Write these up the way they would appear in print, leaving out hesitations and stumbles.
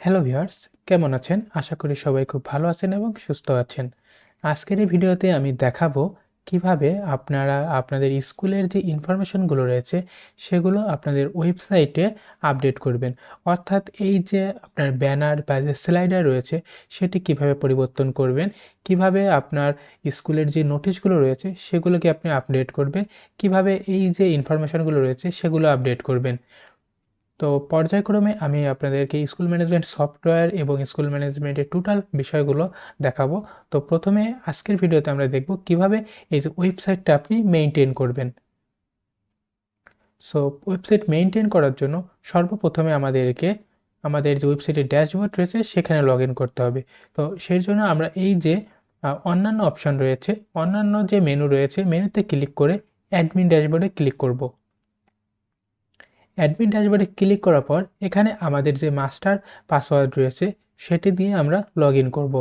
Hello viewers, কেমন আছেন? আশা করি সবাই খুব ভালো আছেন এবং সুস্থ আছেন। আজকের এই ভিডিওতে আমি দেখাবো কিভাবে আপনারা আপনাদের স্কুলের যে ইনফরমেশনগুলো রয়েছে সেগুলো আপনাদের ওয়েবসাইটে আপডেট করবেন। অর্থাৎ এই যে আপনার ব্যানার বা যে স্লাইডার রয়েছে সেটি কিভাবে পরিবর্তন করবেন, কিভাবে আপনার স্কুলের যে নোটিশগুলো রয়েছে সেগুলোকে আপনি আপডেট করবেন, কিভাবে এই যে ইনফরমেশনগুলো রয়েছে সেগুলো আপডেট করবেন। তো পর্যায়ক্রমে আমি আপনাদেরকে স্কুল ম্যানেজমেন্ট সফটওয়্যার এবং স্কুল ম্যানেজমেন্টের টোটাল বিষয়গুলো দেখাবো। তো প্রথমে আজকের ভিডিওতে আমরা দেখব কিভাবে এই যে ওয়েবসাইটটা আপনি মেইনটেইন করবেন। সো ওয়েবসাইট মেইনটেইন করার জন্য সর্বপ্রথমে আমাদেরকে আমাদের যে ওয়েবসাইটের ড্যাশবোর্ড রয়েছে সেখানে লগ ইন করতে হবে। তো সেই জন্য আমরা এই যে অন্যান্য অপশন রয়েছে, অন্যান্য যে মেনু রয়েছে, মেনুতে ক্লিক করে অ্যাডমিন ড্যাশবোর্ডে ক্লিক করব। অ্যাডমিন ড্যাশবোর্ডে ক্লিক করার পর এখানে আমাদের যে মাস্টার পাসওয়ার্ড রয়েছে সেটি দিয়ে আমরা লগ ইন করবো।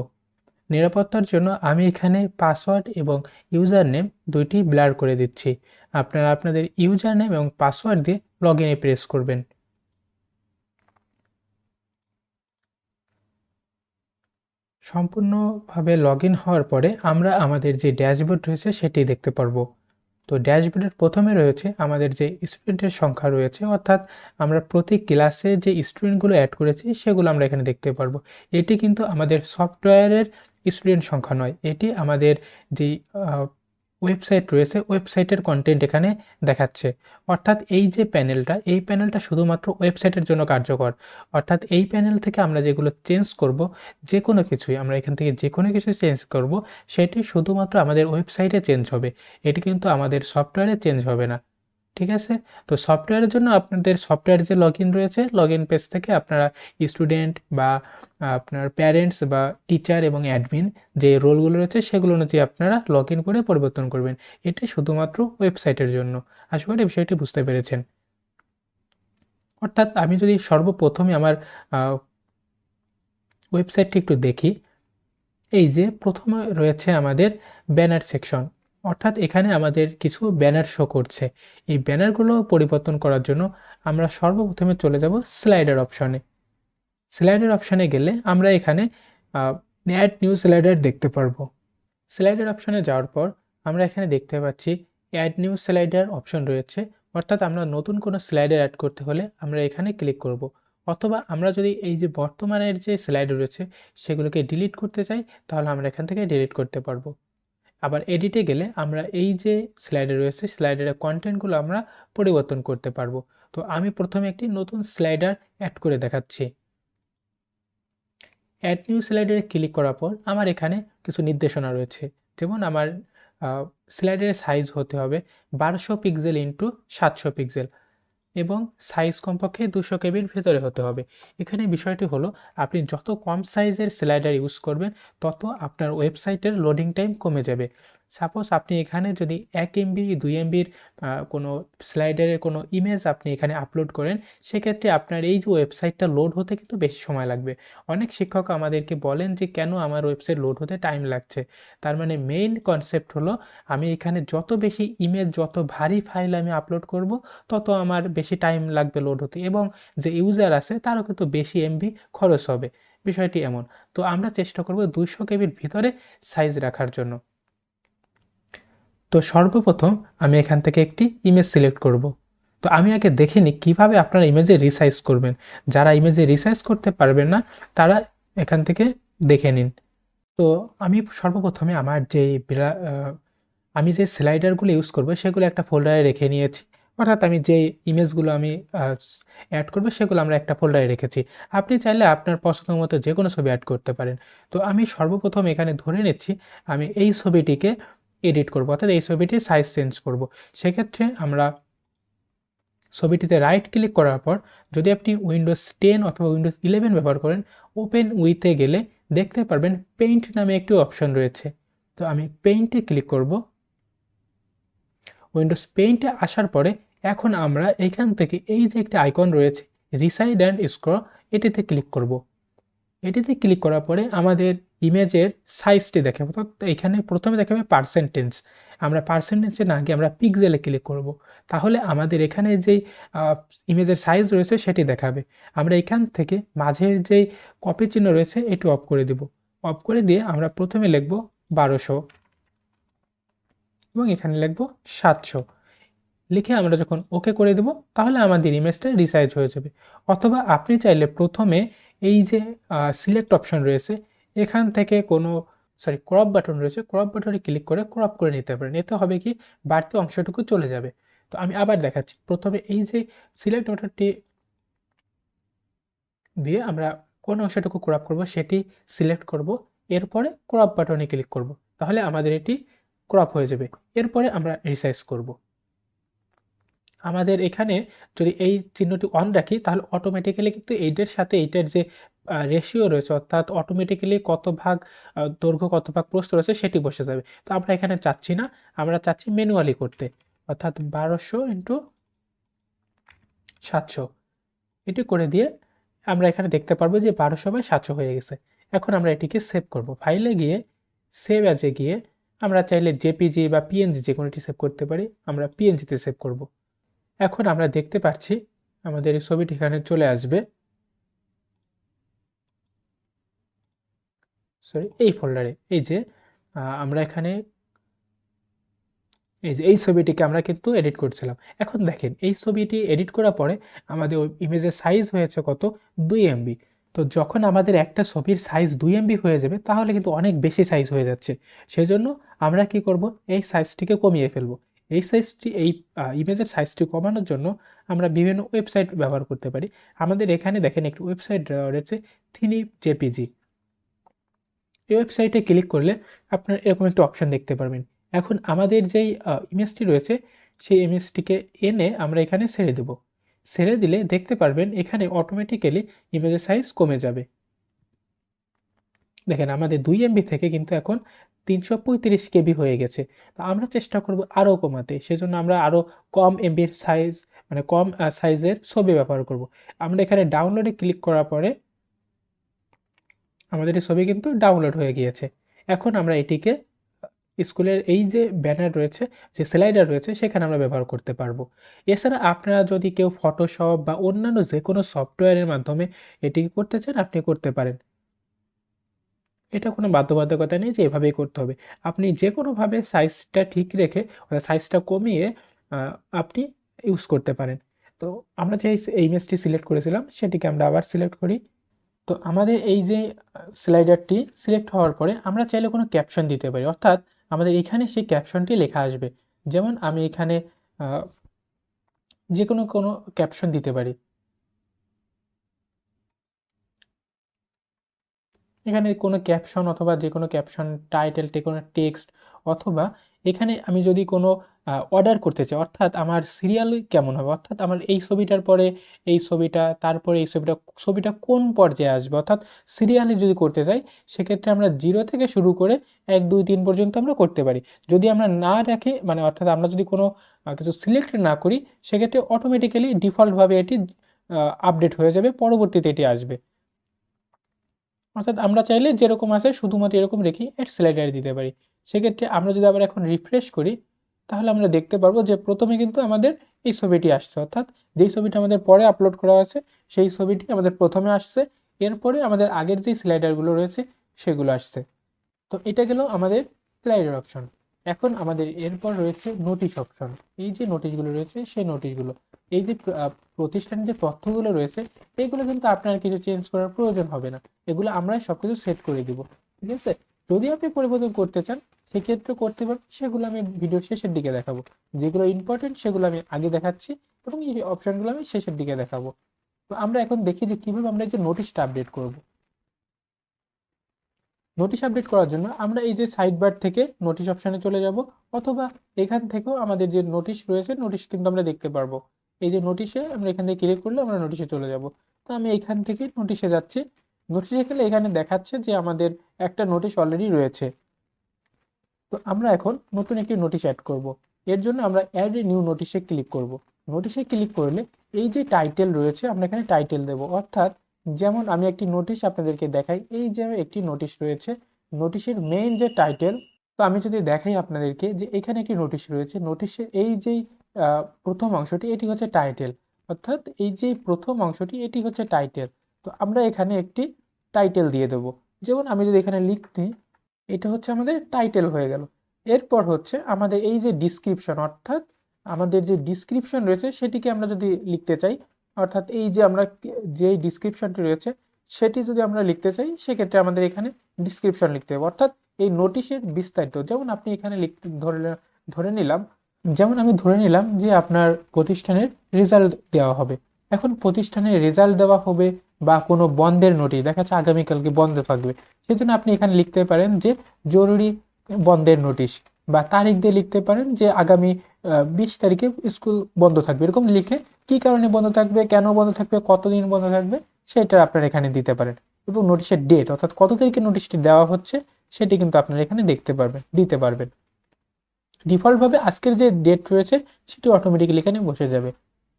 নিরাপত্তার জন্য আমি এখানে পাসওয়ার্ড এবং ইউজার নেম দুইটি ব্লার করে দিচ্ছি। আপনারা আপনাদের ইউজার নেম এবং পাসওয়ার্ড দিয়ে লগ ইনে প্রেস করবেন। সম্পূর্ণভাবে লগ ইন হওয়ার পরে আমরা আমাদের যে ড্যাশবোর্ড রয়েছে সেটি দেখতে পারবো। তো ড্যাশবোর্ডের প্রথমে রয়েছে আমাদের যে স্টুডেন্টের সংখ্যা রয়েছে, অর্থাৎ আমরা প্রতি ক্লাসে যে স্টুডেন্টগুলো অ্যাড করেছি সেগুলো আমরা এখানে দেখতে পারবো। এটি কিন্তু আমাদের সফটওয়্যারের স্টুডেন্ট সংখ্যা নয়, এটি আমাদের যেই ওয়েবসাইট রয়েছে ওয়েবসাইটের কন্টেন্ট এখানে দেখাচ্ছে। অর্থাৎ এই যে প্যানেলটা, এই প্যানেলটা শুধুমাত্র ওয়েবসাইটের জন্য কার্যকর। অর্থাৎ এই প্যানেল থেকে আমরা যেগুলো চেঞ্জ করব, যে কোনো কিছুই আমরা এখান থেকে যে কোনো কিছু চেঞ্জ করব, সেটি শুধুমাত্র আমাদের ওয়েবসাইটে চেঞ্জ হবে। এটি কিন্তু আমাদের সফটওয়্যারে চেঞ্জ হবে না। ঠিক আছে? তো সফটওয়্যারের জন্য আপনাদের সফটওয়্যারে যে লগইন রয়েছে, লগইন পেজ থেকে আপনারা স্টুডেন্ট বা আপনার প্যারেন্টস বা টিচার এবং অ্যাডমিন যে রোলগুলো রয়েছে সেগুলো অনুযায়ী আপনারা লগইন করে পরিবর্তন করবেন। এটি শুধুমাত্র ওয়েবসাইটের জন্য। আশা করি বিষয়টি বুঝতে পেরেছেন। অর্থাৎ আমি যদি সর্বপ্রথমে আমার ওয়েবসাইটটি একটু দেখি, এই যে প্রথমে রয়েছে আমাদের ব্যানার সেকশন। অর্থাৎ এখানে আমাদের কিছু ব্যানার শো করছে। এই ব্যানারগুলো পরিবর্তন করার জন্য আমরা সর্বপ্রথমে চলে যাব স্লাইডার অপশনে। স্লাইডার অপশনে গেলে আমরা এখানে অ্যাড নিউ স্লাইডার দেখতে পারবো। স্লাইডার অপশনে যাওয়ার পর আমরা এখানে দেখতে পাচ্ছি অ্যাড নিউ স্লাইডার অপশন রয়েছে। অর্থাৎ আমরা নতুন কোনো স্লাইডার অ্যাড করতে হলে আমরা এখানে ক্লিক করব। অথবা আমরা যদি এই যে বর্তমানের যে স্লাইডার রয়েছে সেগুলোকে ডিলিট করতে চাই, তাহলে আমরা এখান থেকে ডিলিট করতে পারবো। আবার এডিটে গেলে আমরা এই যে স্লাইডার রয়েছে স্লাইডারের কন্টেন্টগুলো আমরা পরিবর্তন করতে পারবো। তো আমি প্রথমে একটি নতুন স্লাইডার অ্যাড করে দেখাচ্ছি। অ্যাড নিউ স্লাইডারে ক্লিক করার পর আমার এখানে কিছু নির্দেশনা রয়েছে। যেমন আমার স্লাইডারের সাইজ হতে হবে 1200 পিক্সেল ইন্টু 700 পিক্সেল এবং সাইজ কমপক্ষে 200 কেবির ভেতরে হতে হবে। এখানে বিষয়টি হলো, আপনি যত কম সাইজের স্লাইডার ইউজ করবেন তত আপনার ওয়েবসাইটের লোডিং টাইম কমে যাবে। সাপোজ আপনি এখানে যদি 1 এমবি 2 এমবির কোনো স্লাইডারের কোনো ইমেজ আপনি এখানে আপলোড করেন, সেক্ষেত্রে আপনার এই যে ওয়েবসাইটটা লোড হতে কিন্তু বেশি সময় লাগবে। অনেক শিক্ষক আমাদেরকে বলেন যে কেন আমার ওয়েবসাইট লোড হতে টাইম লাগছে। তার মানে মেইন কনসেপ্ট হলো, আমি এখানে যত বেশি ইমেজ, যত ভারী ফাইল আমি আপলোড করব তত আমার বেশি টাইম লাগবে লোড হতে, এবং যে ইউজার আছে তারও কিন্তু বেশি এমবি খরচ হবে। বিষয়টি এমন। তো আমরা চেষ্টা করব 200 কেবির ভিতরে সাইজ রাখার জন্য। তো সর্বপ্রথম আমি এখান থেকে একটি ইমেজ সিলেক্ট করব। তো আমি আগে দেখে নিই কীভাবে আপনারা ইমেজে রিসাইজ করবেন। যারা ইমেজে রিসাইজ করতে পারবেন না তারা এখান থেকে দেখে নিন। তো আমি সর্বপ্রথমে আমার যে আমি যে স্লাইডারগুলো ইউজ করব সেগুলো একটা ফোল্ডারে রেখে নিয়েছি। অর্থাৎ আমি যে ইমেজগুলো আমি অ্যাড করব সেগুলো আমরা একটা ফোল্ডারে রেখেছি। আপনি চাইলে আপনার পছন্দ মতো যে কোনো ছবি অ্যাড করতে পারেন। তো আমি সর্বপ্রথম এখানে ধরে নিচ্ছি আমি এই ছবিটিকে এডিট করব, অর্থাৎ এই ছবিটির সাইজ চেঞ্জ করব। সেক্ষেত্রে আমরা ছবিটিতে রাইট ক্লিক করার পর যদি আপনি উইন্ডোজ 10 অথবা উইন্ডোজ 11 ব্যবহার করেন, ওপেন উইথে গেলে দেখতে পারবেন পেইন্ট নামে একটি অপশন রয়েছে। তো আমি পেইন্টে ক্লিক করব। উইন্ডোজ পেইন্টে আসার পরে এখন আমরা এখান থেকে এই যে একটি আইকন রয়েছে রিসাইজ অ্যান্ড স্ক্রল, এটিতে ক্লিক করব। এটিতে ক্লিক করার পরে আমাদের ইমেজের সাইজটি দেখাবে। তো এখানে প্রথমে দেখাবে পার্সেন্টেজ। আমরা পার্সেন্টেজে না গিয়ে আমরা পিক্সেলে ক্লিক করব। তাহলে আমাদের এখানে যেই ইমেজের সাইজ রয়েছে সেটি দেখাবে। আমরা এখান থেকে মাঝের যেই কপি চিহ্ন রয়েছে এটি অফ করে দেব। অফ করে দিয়ে আমরা প্রথমে লিখব 1200 এবং এখানে লিখব 700। লিখে আমরা যখন ওকে করে দেব তাহলে আমাদের ইমেজটা রিসাইজ হয়ে যাবে। অথবা আপনি চাইলে প্রথমে এই যে সিলেক্ট অপশন রয়েছে এখান থেকে কোনো ক্রপ বাটন রয়েছে, ক্রপ বাটনে ক্লিক করে ক্রপ করে নিতে পারেন। এতে হবে কি বাড়তি অংশটুকু চলে যাবে। তো আমি আবার দেখাচ্ছি। প্রথমে এই যে সিলেক্ট বাটনটি দিয়ে আমরা কোন অংশটুকু ক্রপ করব সেটি সিলেক্ট করব, এরপরে ক্রপ বাটনে ক্লিক করব, তাহলে আমাদের এটি ক্রপ হয়ে যাবে। এরপরে আমরা রিসাইজ করব। আমাদের এখানে যদি এই চিহ্নটি অন রাখি তাহলে অটোমেটিক্যালি কিন্তু এইটার সাথে এইটার যে রেশিও রয়েছে, অর্থাৎ অটোমেটিক্যালি কত ভাগ দৈর্ঘ্য কত ভাগ প্রস্থ রয়েছে সেটি বসে যাবে। তো আমরা এখানে চাচ্ছি না, আমরা চাচ্ছি ম্যানুয়ালি করতে, অর্থাৎ 1200 ইন্টু 700 এটি করে দিয়ে আমরা এখানে দেখতে পারবো যে 1200/700 হয়ে গেছে। এখন আমরা এটিকে সেভ করব। ফাইলে গিয়ে সেভ অ্যাজে গিয়ে আমরা চাইলে জেপিজি বা পিএনজি যে কোনোটি সেভ করতে পারি। আমরা পিএনজিতে সেভ করব। এখন আমরা দেখতে পাচ্ছি আমাদের এই ছবিটি এখানে চলে আসবে, এই ফোল্ডারে। এই যে আমরা এখানে এই যে এই ছবিটিকে আমরা কিন্তু এডিট করছিলাম। এখন দেখেন এই ছবিটি এডিট করার পরে আমাদের ওই ইমেজের সাইজ হয়েছে কত, 2 MB। তো যখন আমাদের একটা ছবির সাইজ 2 MB হয়ে যাবে তাহলে কিন্তু অনেক বেশি সাইজ হয়ে যাচ্ছে। সেজন্য আমরা কি করব, এই সাইজটিকে কমিয়ে ফেলব। এই ইমেজের সাইজটি কমানোর জন্য আমরা বিভিন্ন ওয়েবসাইট ব্যবহার করতে পারি। আমাদের এখানে দেখেন একটি ওয়েবসাইট রয়েছে থিনিপ জেপিজি। এই ওয়েবসাইটে ক্লিক করলে আপনার এরকম একটা অপশন দেখতে পারবেন। এখন আমাদের যেই ইমেজটি রয়েছে সেই ইমেজটিকে এনে আমরা এখানে ছেড়ে দেব। ছেড়ে দিলে দেখতে পারবেন এখানে অটোমেটিক্যালি ইমেজের সাইজ কমে যাবে। দেখেন আমাদের 2 MB থেকে কিন্তু এখন 335 KB হয়ে গেছে। তো আমরা চেষ্টা করব আরও কমাতে। সেজন্য আমরা আরও কম এমবির সাইজ, মানে কম সাইজের ছবি ব্যবহার করব। আমরা এখানে ডাউনলোডে ক্লিক করার পরে আমাদের এই ছবি কিন্তু ডাউনলোড হয়ে গিয়েছে। এখন আমরা এটিকে স্কুলের এই যে ব্যানার রয়েছে, যে স্লাইডার রয়েছে সেখানে আমরা ব্যবহার করতে পারবো। এছাড়া আপনারা যদি কেউ ফটোশপ বা অন্যান্য যে কোনো সফটওয়্যারের মাধ্যমে এটি করতে চান আপনি করতে পারেন। এটা কোনো বাধ্যবাধকতা নেই যে এভাবেই করতে হবে। আপনি যে কোনোভাবে সাইজটা ঠিক রেখে সাইজটা কমিয়ে আপনি ইউজ করতে পারেন। তো আমরা যে এই ইমেজটি সিলেক্ট করেছিলাম সেটিকে আমরা আবার সিলেক্ট করি। তো আমাদের এই যে স্লাইডারটি সিলেক্ট হওয়ার পরে আমরা চাইলে কোনো ক্যাপশন দিতে পারি, অর্থাৎ আমাদের এখানে সেই ক্যাপশনটি লেখা আসবে। যেমন আমি এখানে যে কোনো ক্যাপশন দিতে পারি। এখানে কোনো ক্যাপশন অথবা যে কোনো ক্যাপশন, টাইটেল, কোনো টেক্সট, অথবা এখানে আমি যদি কোনো অর্ডার করতে চাই, অর্থাৎ আমার সিরিয়াল কেমন হবে, অর্থাৎ আমার এই ছবিটার পরে এই ছবিটা, তারপরে এই ছবিটা কোন পর্যায়ে আসবে, অর্থাৎ সিরিয়ালে যদি করতে চাই সেক্ষেত্রে আমরা 0 থেকে শুরু করে 1 2 3 পর্যন্ত আমরা করতে পারি। যদি আমরা না রাখি, মানে অর্থাৎ আমরা যদি কোনো কিছু সিলেক্ট না করি সেক্ষেত্রে অটোমেটিক্যালি ডিফল্টভাবে এটি আপডেট হয়ে যাবে, পরবর্তীতে এটি আসবে। অর্থাৎ আমরা চাইলে যেরকম আছে শুধুমাত্র এরকম রেখে এর স্লাইডার দিতে পারি। সেক্ষেত্রে আমরা যদি আবার এখন রিফ্রেশ করি তাহলে আমরা দেখতে পারবো যে প্রথমে কিন্তু আমাদের এই ছবিটি আসছে, অর্থাৎ যেই ছবিটা আমাদের পরে আপলোড করা আছে সেই ছবিটি আমাদের প্রথমে আসছে, এরপরে আমাদের আগের যেই স্লাইডারগুলো রয়েছে সেগুলো আসছে। তো এটা গেল আমাদের স্লাইডার অপশন। এখন আমাদের এরপর রয়েছে নোটিশ অপশন। এই যে নোটিশগুলো রয়েছে সেই নোটিশগুলো, এই যে প্রতিষ্ঠানের যে তথ্যগুলো রয়েছে এগুলো কিন্তু আপনার কিছু চেঞ্জ করার প্রয়োজন হবে না, এগুলো আমরাই সবকিছু সেট করে দিব। ঠিক আছে, যদি আপনি পরিবর্তন করতে চান সেক্ষেত্রে করতে পারেন, সেগুলো আমি ভিডিওর শেষের দিকে দেখাবো। যেগুলো ইম্পর্টেন্ট সেগুলো আমি আগে দেখাচ্ছি এবং এই অপশনগুলো আমি শেষের দিকে দেখাবো। তো আমরা এখন দেখি যে কিভাবে আমরা এই যে নোটিশটা আপডেট করব। নোটিশ আপডেট করার জন্য আমরা এই যে সাইড বার থেকে নোটিশ অপশানে চলে যাব, অথবা এখান থেকেও আমাদের যে নোটিশ রয়েছে নোটিশ কিন্তু আমরা দেখতে পারবো। এই যে নোটিশে আমরা এখান থেকে ক্লিক করলে আমরা নোটিশে চলে যাব। তো আমি এখান থেকে নোটিশে যাচ্ছি। নোটিশে গেলে এখানে দেখাচ্ছে যে আমাদের একটা নোটিশ অলরেডি রয়েছে। তো আমরা এখন নতুন একটি নোটিশ অ্যাড করব। এর জন্য আমরা অ্যাড এ নিউ নোটিশে ক্লিক করব। নোটিশে ক্লিক করলে এই যে টাইটেল রয়েছে আমরা এখানে টাইটেল দেব, অর্থাৎ যেমন আমি একটি নোটিশ আপনাদেরকে দেখাই। এই যে একটি নোটিশ রয়েছে, নোটিশের মেইন যে টাইটেল তো আমি যদি দেখাই আপনাদেরকে যে এখানে একটি নোটিশ রয়েছে, নোটিশের এই যে প্রথম অংশটি এটি হচ্ছে টাইটেল, অর্থাৎ এই যে প্রথম অংশটি এটি হচ্ছে টাইটেল। তো আমরা এখানে একটি টাইটেল দিয়ে দেবো। যেমন আমি যদি এখানে লিখতে, এটা হচ্ছে আমাদের টাইটেল হয়ে গেল। এরপর হচ্ছে আমাদের এই যে ডিসক্রিপশন, অর্থাৎ আমাদের যে ডিসক্রিপশন রয়েছে সেটিকে আমরা যদি লিখতে চাই, অর্থাৎ এই যে আমরা যে ডিসক্রিপশনটি রয়েছে সেটি যদি আমরা লিখতে চাই, সেক্ষেত্রে আমাদের এখানে ডিসক্রিপশন লিখতে হবে, অর্থাৎ এই নোটিশের বিস্তারিত। যেমন আপনি এখানে লিখতে ধরে নিলাম, যেমন আমি ধরে নিলাম যে আপনার প্রতিষ্ঠানের রেজাল্ট দেওয়া হবে। এখন প্রতিষ্ঠানের রেজাল্ট দেওয়া হবে বা কোনো বন্ধের নোটিশ, দেখা যাচ্ছে আগামীকালকে বন্ধ থাকবে, সেই জন্য আপনি এখানে লিখতে পারেন যে জরুরি বন্ধের নোটিশ, বা তারিখ দিয়ে লিখতে পারেন যে আগামী 20 তারিখে স্কুল বন্ধ থাকবে, এরকম লিখে কি কারণে বন্ধ থাকবে, কেন বন্ধ থাকবে, কতদিন বন্ধ থাকবে সেটা আপনারা এখানে দিতে পারেন। এবং নোটিশের ডেট, অর্থাৎ কত তারিখে নোটিশটি দেওয়া হচ্ছে সেটি কিন্তু আপনারা এখানে দিতে পারবেন। ডিফল্টভাবে আজকের যে ডেট রয়েছে সেটি অটোমেটিক্যালি এখানে বসে যাবে।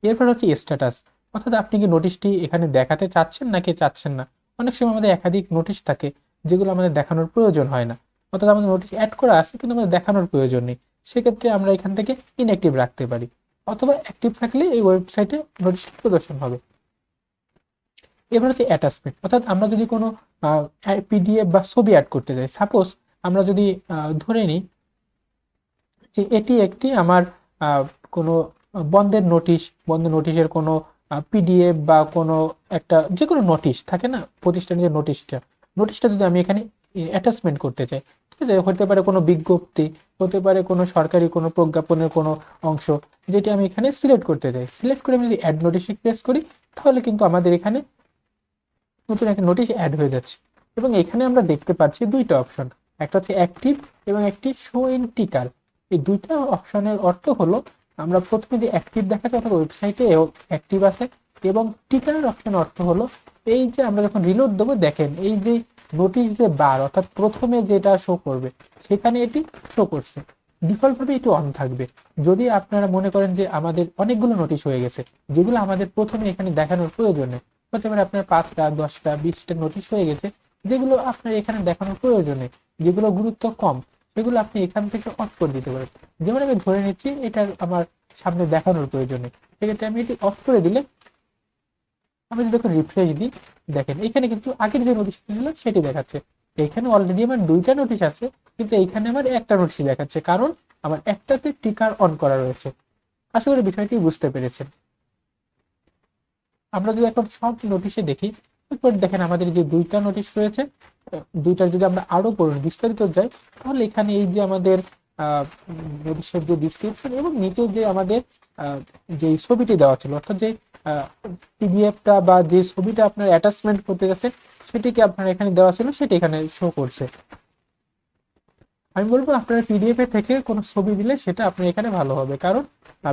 এরপর হচ্ছে স্ট্যাটাস, অর্থাৎ আপনি কি নোটিশটি এখানে দেখাতে চাচ্ছেন নাকি চাচ্ছেন না। অনেক সময় আমাদের একাধিক নোটিশ থাকে যেগুলো আমাদের দেখানোর প্রয়োজন হয় না, অর্থাৎ আমাদের নোটিশ অ্যাড করা আছে কিন্তু আমাদের দেখানোর প্রয়োজন নেই, সেক্ষেত্রে আমরা এখান থেকে ইনঅ্যাক্টিভ রাখতে পারি, অথবা অ্যাক্টিভ থাকলে এই ওয়েবসাইটে নোটিশ প্রদর্শন হবে। এবার হচ্ছে অ্যাটাচমেন্ট, অর্থাৎ আমরা যদি কোনো পিডিএফ বা ছবি অ্যাড করতে চাই, সাপোজ আমরা যদি ধরে নিই যে এটি একটি আমার কোনো বন্ধের নোটিশের কোনো পিডিএফ বা কোনো একটা যে কোনো নোটিশ থাকে না প্রতিষ্ঠানের যে নোটিশটা যদি আমি এখানে অ্যাটাচমেন্ট করতে চাই, ঠিক আছে, হতে পারে কোনো বিজ্ঞপ্তি, হতে পারে কোনো সরকারি কোনো প্রজ্ঞাপনের কোনো অংশ, যেটি আমি এখানে সিলেক্ট করতে চাই। সিলেক্ট করে আমি যদি অ্যাড নোটিশে প্রেস করি, তাহলে কিন্তু আমাদের এখানে নতুন একটা নোটিশ অ্যাড হয়ে যাচ্ছে। এবং এখানে আমরা দেখতে পাচ্ছি দুইটা অপশন, একটা হচ্ছে অ্যাক্টিভ এবং একটি শো ইন টিকার। এই দুইটা অপশনের অর্থ হলো, আমরা প্রথমে যে অ্যাক্টিভ দেখাচ্ছে অর্থাৎ ওয়েবসাইটে অ্যাক্টিভ আছে, এবং টিকার অপশন অর্থ হলো এই যে আমরা যখন রিলোড দেবো, দেখেন এই যে নোটিশ যে বার, অর্থাৎ প্রথমে যেটা শো করবে সেখানে এটি শো করছে। ডিফল্টভাবে এটি অন থাকবে। যদি আপনারা মনে করেন যে আমাদের অনেকগুলো নোটিশ হয়ে গেছে যেগুলো আমাদের প্রথমে এখানে দেখানোর প্রয়োজন নেই, হতে পারে আপনার 5টা 10টা 20টা নোটিশ হয়ে গেছে যেগুলো আপনার এখানে দেখানোর প্রয়োজন নেই, যেগুলো গুরুত্ব কম, সেগুলো আপনি এখান থেকে অফ করে দিতে পারেন। যেমন আমি ধরে নিচ্ছি এটা আমার সামনে দেখানোর প্রয়োজন নেই, সেক্ষেত্রে আমি এটি অফ করে দিলে আমি যদি এখন রিফ্রেশ দিই, দেখেন এখানে কিন্তু আগের যে নোটিশটি ছিল সেটি দেখাচ্ছে। এখানে অলরেডি আমার 2টা নোটিশ আছে, কিন্তু এখানে আমার একটা নোটিশ দেখাচ্ছে, কারণ আমার একটাতে টিকার অন করা রয়েছে। আশা করি বিষয়টি বুঝতে পেরেছেন। আমরা যদি এখন সব নোটিশে দেখি, এরপর দেখেন আমাদের যে 2টা নোটিশ রয়েছে, দুইটার যদি আমরা আরো বিস্তারিত যাই, তাহলে এখানে এই যে আমাদের নোটিশের যে ডিসক্রিপশন এবং নিচে যে আমাদের যে ছবিটি দেওয়া ছিল, অর্থাৎ যে পিডিএফটা বা যে ছবিটা আপনার অ্যাটাচমেন্ট করতে যাচ্ছেন সেটিকে আপনার এখানে দেওয়া ছিল, সেটি এখানে শো করছে। আমি বলবো আপনার পিডিএফ এর থেকে কোনো ছবি দিলে সেটা আপনার এখানে ভালো হবে, কারণ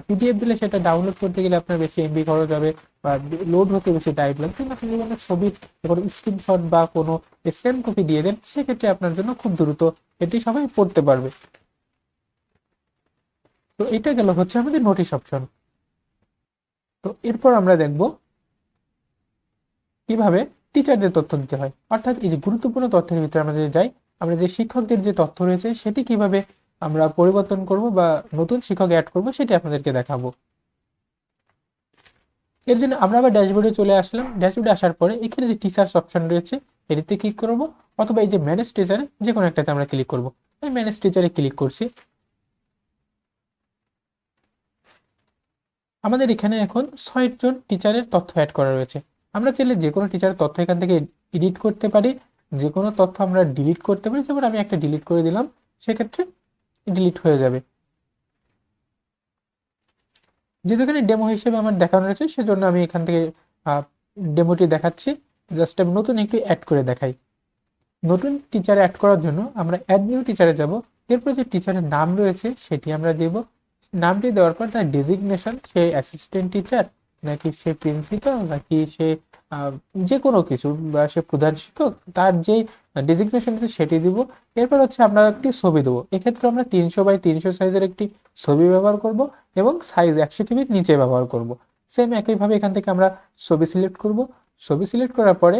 পিডিএফ দিলে সেটা ডাউনলোড করতে গেলে আপনার বেশি এমবি খরচ হবে বা লোড হতে বেশি টাইম লাগবে। কিন্তু আপনি যদি ছবির কোনো স্ক্রিনশট বা কোনো স্ক্যান কপি দিয়ে দেন, সেক্ষেত্রে আপনার জন্য খুব দ্রুত এটি সবাই পড়তে পারবে। তো এটা গেল হচ্ছে আমাদের নোটিশ অপশন। তো এরপর আমরা দেখব কিভাবে টিচারদের তথ্য দিতে হয়, অর্থাৎ এই যে গুরুত্বপূর্ণ তথ্যের ভিতরে আমরা যদি যাই, আমরা যে শিক্ষকদের যে তথ্য রয়েছে সেটি কিভাবে আমরা পরিবর্তন করব বা নতুন শিক্ষক অ্যাড করব সেটি আপনাদেরকে দেখাবো। এর জন্য আমরা আবার ড্যাশবোর্ডে চলে আসলাম। ড্যাশবোর্ডে আসার পরে এখানে যে টিচার্স অপশন রয়েছে এটিতে ক্লিক করব, অথবা এই যে ম্যানেজ টিচারে যে কোনো একটাতে আমরা ক্লিক করব। আমি ম্যানেজ টিচারে ক্লিক করছি। আমাদের এখানে এখন 6 জন টিচারের তথ্য অ্যাড করা রয়েছে। আমরা চাইলে যে কোনো টিচারের তথ্য এখান থেকে এডিট করতে পারি, যে কোনো তথ্য আমরা ডিলিট করতে পারি। যেমন আমি একটা ডিলিট করে দিলাম, সেক্ষেত্রে ডিলিট হয়ে যাবে। যেহেতু এখানে ডেমো হিসেবে আমার দেখানো রয়েছে, সেজন্য আমি এখান থেকে ডেমোটি দেখাচ্ছি। জাস্ট আমি নতুন একটি অ্যাড করে দেখাই। নতুন টিচার অ্যাড করার জন্য আমরা অ্যাড নিউ টিচারে যাব। এরপর যে টিচারের নাম রয়েছে সেটি আমরা দেব। নামটি দেওয়ার পর তার ডেজিগনেশন, সে অ্যাসিস্ট্যান্ট টিচার নাকি সে প্রিন্সিপাল নাকি সে যে কোনো কিছু, বা সে প্রধান শিক্ষক, তার যে ডেজিগনেশন আছে সেটি দিব। এরপর হচ্ছে আমরা একটি ছবি দেবো। এক্ষেত্রে আমরা 300x300 সাইজের একটি ছবি ব্যবহার করব এবং সাইজ 100 কেবির নিচে ব্যবহার করব। সেম একইভাবে এখান থেকে আমরা ছবি সিলেক্ট করব। ছবি সিলেক্ট করার পরে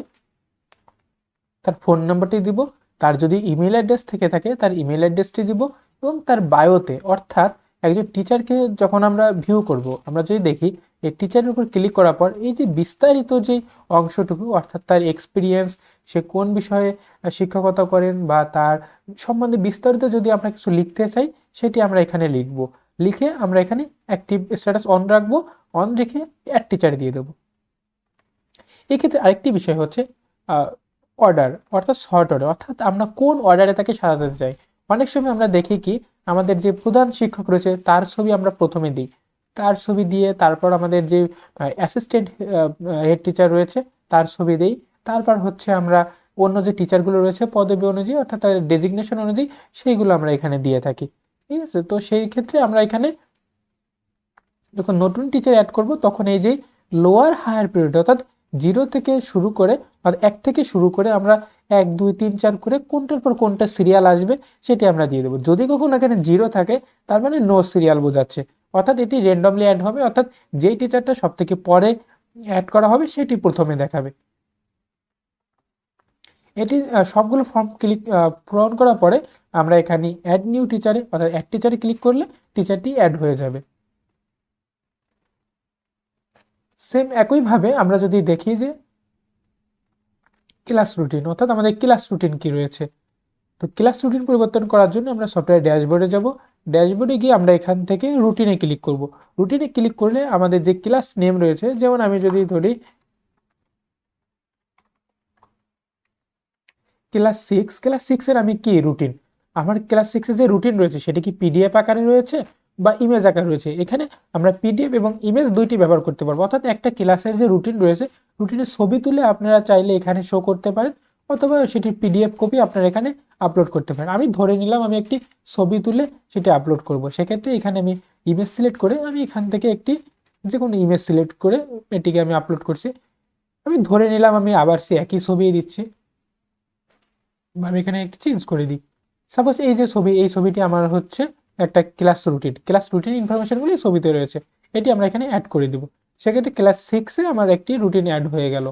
তার ফোন নাম্বারটি দিব তার যদি ইমেল অ্যাড্রেস থেকে থাকে তার ইমেল অ্যাড্রেসটি দিব এবং তার বায়োতে, অর্থাৎ একজন টিচারকে যখন আমরা ভিউ করব, আমরা যদি দেখি এই টিচারের উপর ক্লিক করার পর এই যে বিস্তারিত যে অংশটুকু, অর্থাৎ তার এক্সপিরিয়েন্স, সে কোন বিষয়ে শিক্ষকতা করেন বা তার সম্বন্ধে বিস্তারিত যদি আমরা কিছু লিখতে চাই, সেটি আমরা এখানে লিখব। লিখে আমরা এখানে অ্যাক্টিভ স্ট্যাটাস অন রাখবো, অন রেখে অ্যাড টিচার দিয়ে দেবো। এক্ষেত্রে আরেকটি বিষয় হচ্ছে অর্ডার, অর্থাৎ শর্ট অর্ডার, অর্থাৎ আমরা কোন অর্ডারে তাকে সাজাতে চাই। অনেক সময় আমরা দেখি কি আমাদের যে প্রধান শিক্ষক রয়েছে তার ছবি আমরা প্রথমে দিই, তার ছবি দিয়ে তারপর আমাদের যে অ্যাসিস্ট্যান্ট হেড টিচার রয়েছে তার ছবি দিই, তারপর হচ্ছে আমরা অন্য যে টিচারগুলো রয়েছে পদবি অনুযায়ী অর্থাৎ তার ডেজিগনেশন অনুযায়ী সেইগুলো আমরা এখানে দিয়ে থাকি। ঠিক আছে, তো সেই ক্ষেত্রে আমরা এখানে যখন নতুন টিচার অ্যাড করব তখন এই যে লোয়ার হায়ার প্রায়োরিটি অর্থাৎ 0 থেকে শুরু করে আর 1 থেকে শুরু করে আমরা 1 2 3 4 করে কোনটার পর কোনটা সিরিয়াল আসবে সেটি আমরা দিয়ে দেবো। যদি কখনো এখানে 0 থাকে তার মানে নো সিরিয়াল বোঝাচ্ছে, অর্থাৎ এটি র্যান্ডমলি অ্যাড হবে, অর্থাৎ যেই টিচারটা সব থেকে পরে অ্যাড করা হবে সেটি প্রথমে দেখাবে। এটি সবগুলো ফর্ম পূরণ করার পরে আমরা এখানে অ্যাড নিউ টিচারে অর্থাৎ অ্যাড টিচারে ক্লিক করলে টিচারটি অ্যাড হয়ে যাবে। সেম একইভাবে আমরা যদি দেখি যে ক্লাস রুটিন, অর্থাৎ আমাদের ক্লাস রুটিন কি রয়েছে, তো ক্লাস রুটিন পরিবর্তন করার জন্য আমরা সফটওয়্যার ড্যাশবোর্ডে যাব। ড্যাশবোর্ডে গিয়ে আমরা এখান থেকে রুটিনে ক্লিক করব। রুটিনে ক্লিক করলে আমাদের যে ক্লাস নেম রয়েছে, যেমন আমি যদি ধরি ক্লাস 6 এর আমি কি রুটিন, আমার ক্লাস 6 এর যে রুটিন রয়েছে সেটি কি পিডিএফ আকারে রয়েছে বা ইমেজ আকারে রয়েছে। এখানে আমরা পিডিএফ এবং ইমেজ দুইটি ব্যবহার করতে পারবো, অর্থাৎ একটা ক্লাসের যে রুটিন রয়েছে রুটিনের ছবি তুলে আপনারা চাইলে এখানে শো করতে পারেন অথবা সেটির পিডিএফ কপি আপনারা এখানে আপলোড করতে পারেন। আমি ধরে নিলাম আমি একটি ছবি তুলে সেটি আপলোড করব, সেক্ষেত্রে এখানে আমি ইমেজ সিলেক্ট করে আমি এখান থেকে একটি যে কোনো ইমেজ সিলেক্ট করে এটিকে আমি আপলোড করছি। আমি ধরে নিলাম আমি আবার সে একই ছবি দিচ্ছি, আমি এখানে একটু চেঞ্জ করে দিই। সাপোজ এই যে ছবি, এই ছবিটি আমার হচ্ছে একটা ক্লাস রুটিন ইনফরমেশনগুলি এই ছবিতে রয়েছে, এটি আমরা এখানে অ্যাড করে দিব। সেক্ষেত্রে ক্লাস 6-এ আমার একটি রুটিন অ্যাড হয়ে গেল।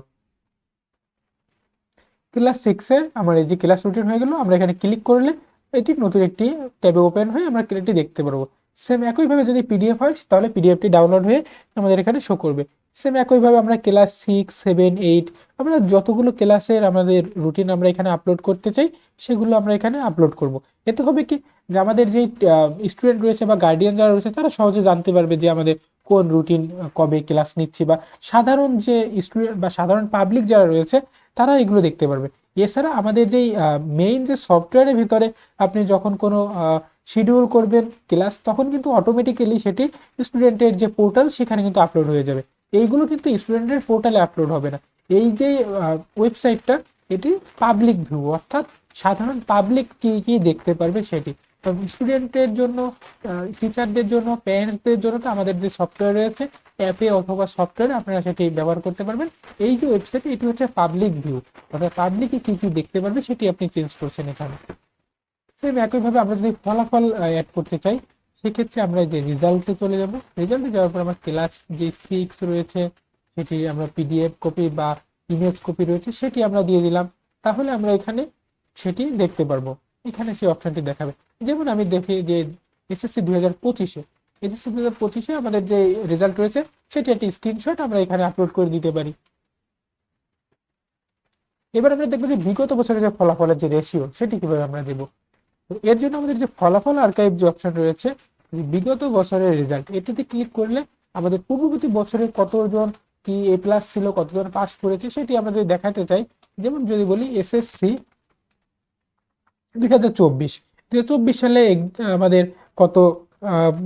ক্লাস 6-এর আমার এই যে ক্লাস রুটিন হয়ে গেল, আমরা এখানে ক্লিক করলে এটি নতুন একটি ট্যাবে ওপেন হয়ে আমরা এটি দেখতে পারবো। সেম একইভাবে যদি পিডিএফ হয় তাহলে পিডিএফটি ডাউনলোড হয়ে আমাদের এখানে শো করবে। সেম একইভাবে আমরা ক্লাস 6 7 8 আমরা যতগুলো ক্লাসের আমাদের রুটিন আমরা এখানে আপলোড করতে চাই সেগুলো আমরা এখানে আপলোড করব। এতে হবে কি যে আমাদের যে স্টুডেন্ট রয়েছে বা গার্ডিয়ান যারা রয়েছে তারা সহজে জানতে পারবে যে আমাদের কোন রুটিন কবে ক্লাস নিচ্ছি, বা সাধারণ যে স্টুডেন্ট বা সাধারণ পাবলিক যারা রয়েছে তারা এগুলো দেখতে পারবে। এছাড়া আমাদের যেই মেইন যে সফটওয়্যারের ভিতরে আপনি যখন কোনো শিডিউল করবেন ক্লাস তখন কিন্তু অটোমেটিক্যালি সেটি স্টুডেন্টের যে পোর্টাল সেখানে কিন্তু আপলোড হয়ে যাবে। এইগুলো কিন্তু স্টুডেন্টের পোর্টালে আপলোড হবে না। এই যে ওয়েবসাইটটা এটি পাবলিক ভিউ, অর্থাৎ সাধারণ পাবলিক কি কি দেখতে পারবে সেটি। তো স্টুডেন্টের জন্য, টিচারদের জন্য, প্যারেন্টসদের জন্য তো আমাদের যে সফটওয়্যার রয়েছে অ্যাপে অথবা সফটওয়্যারে আপনারা সেটি ব্যবহার করতে পারবেন। এই যে ওয়েবসাইট এটি হচ্ছে পাবলিক ভিউ, অর্থাৎ পাবলিকে কি কি দেখতে পারবে সেটি আপনি চেঞ্জ করছেন এখানে। সেম একইভাবে আমরা যদি ফলাফল অ্যাড করতে চাই সেক্ষেত্রে আমরা যে রেজাল্টে চলে যাব। রেজাল্টে যাওয়ার পর আমার ক্লাস যে 6 রয়েছে সেটি আমরা পিডিএফ কপি বা ইমেজ কপি রয়েছে সেটি আমরা দিয়ে দিলাম, তাহলে আমরা এখানে সেটি দেখতে পারবো। এখানে সেই অপশনটি দেখাবে। যেমন আমি দেখি যে এসএসসি 2025-এ আমাদের যে রেজাল্ট রয়েছে সেটি একটি স্ক্রিনশট আমরা এখানে আপলোড করে দিতে পারি। এবার আমরা দেখবো যে বিগত বছরের যে ফলাফলের যে রেশিও সেটি কিভাবে আমরা দেবো। এর জন্য আমাদের যে ফলাফল আর্কাইভ যে অপশন রয়েছে বিগত বছরের রেজাল্ট, এটিতে ক্লিক করলে আমাদের পূর্ববর্তী বছরে কতজন কি এ প্লাস ছিল, কতজন পাস করেছে সেটি আমরা যদি দেখাতে চাই। যেমন যদি বলি এসএসসি 2024 সালে আমাদের কত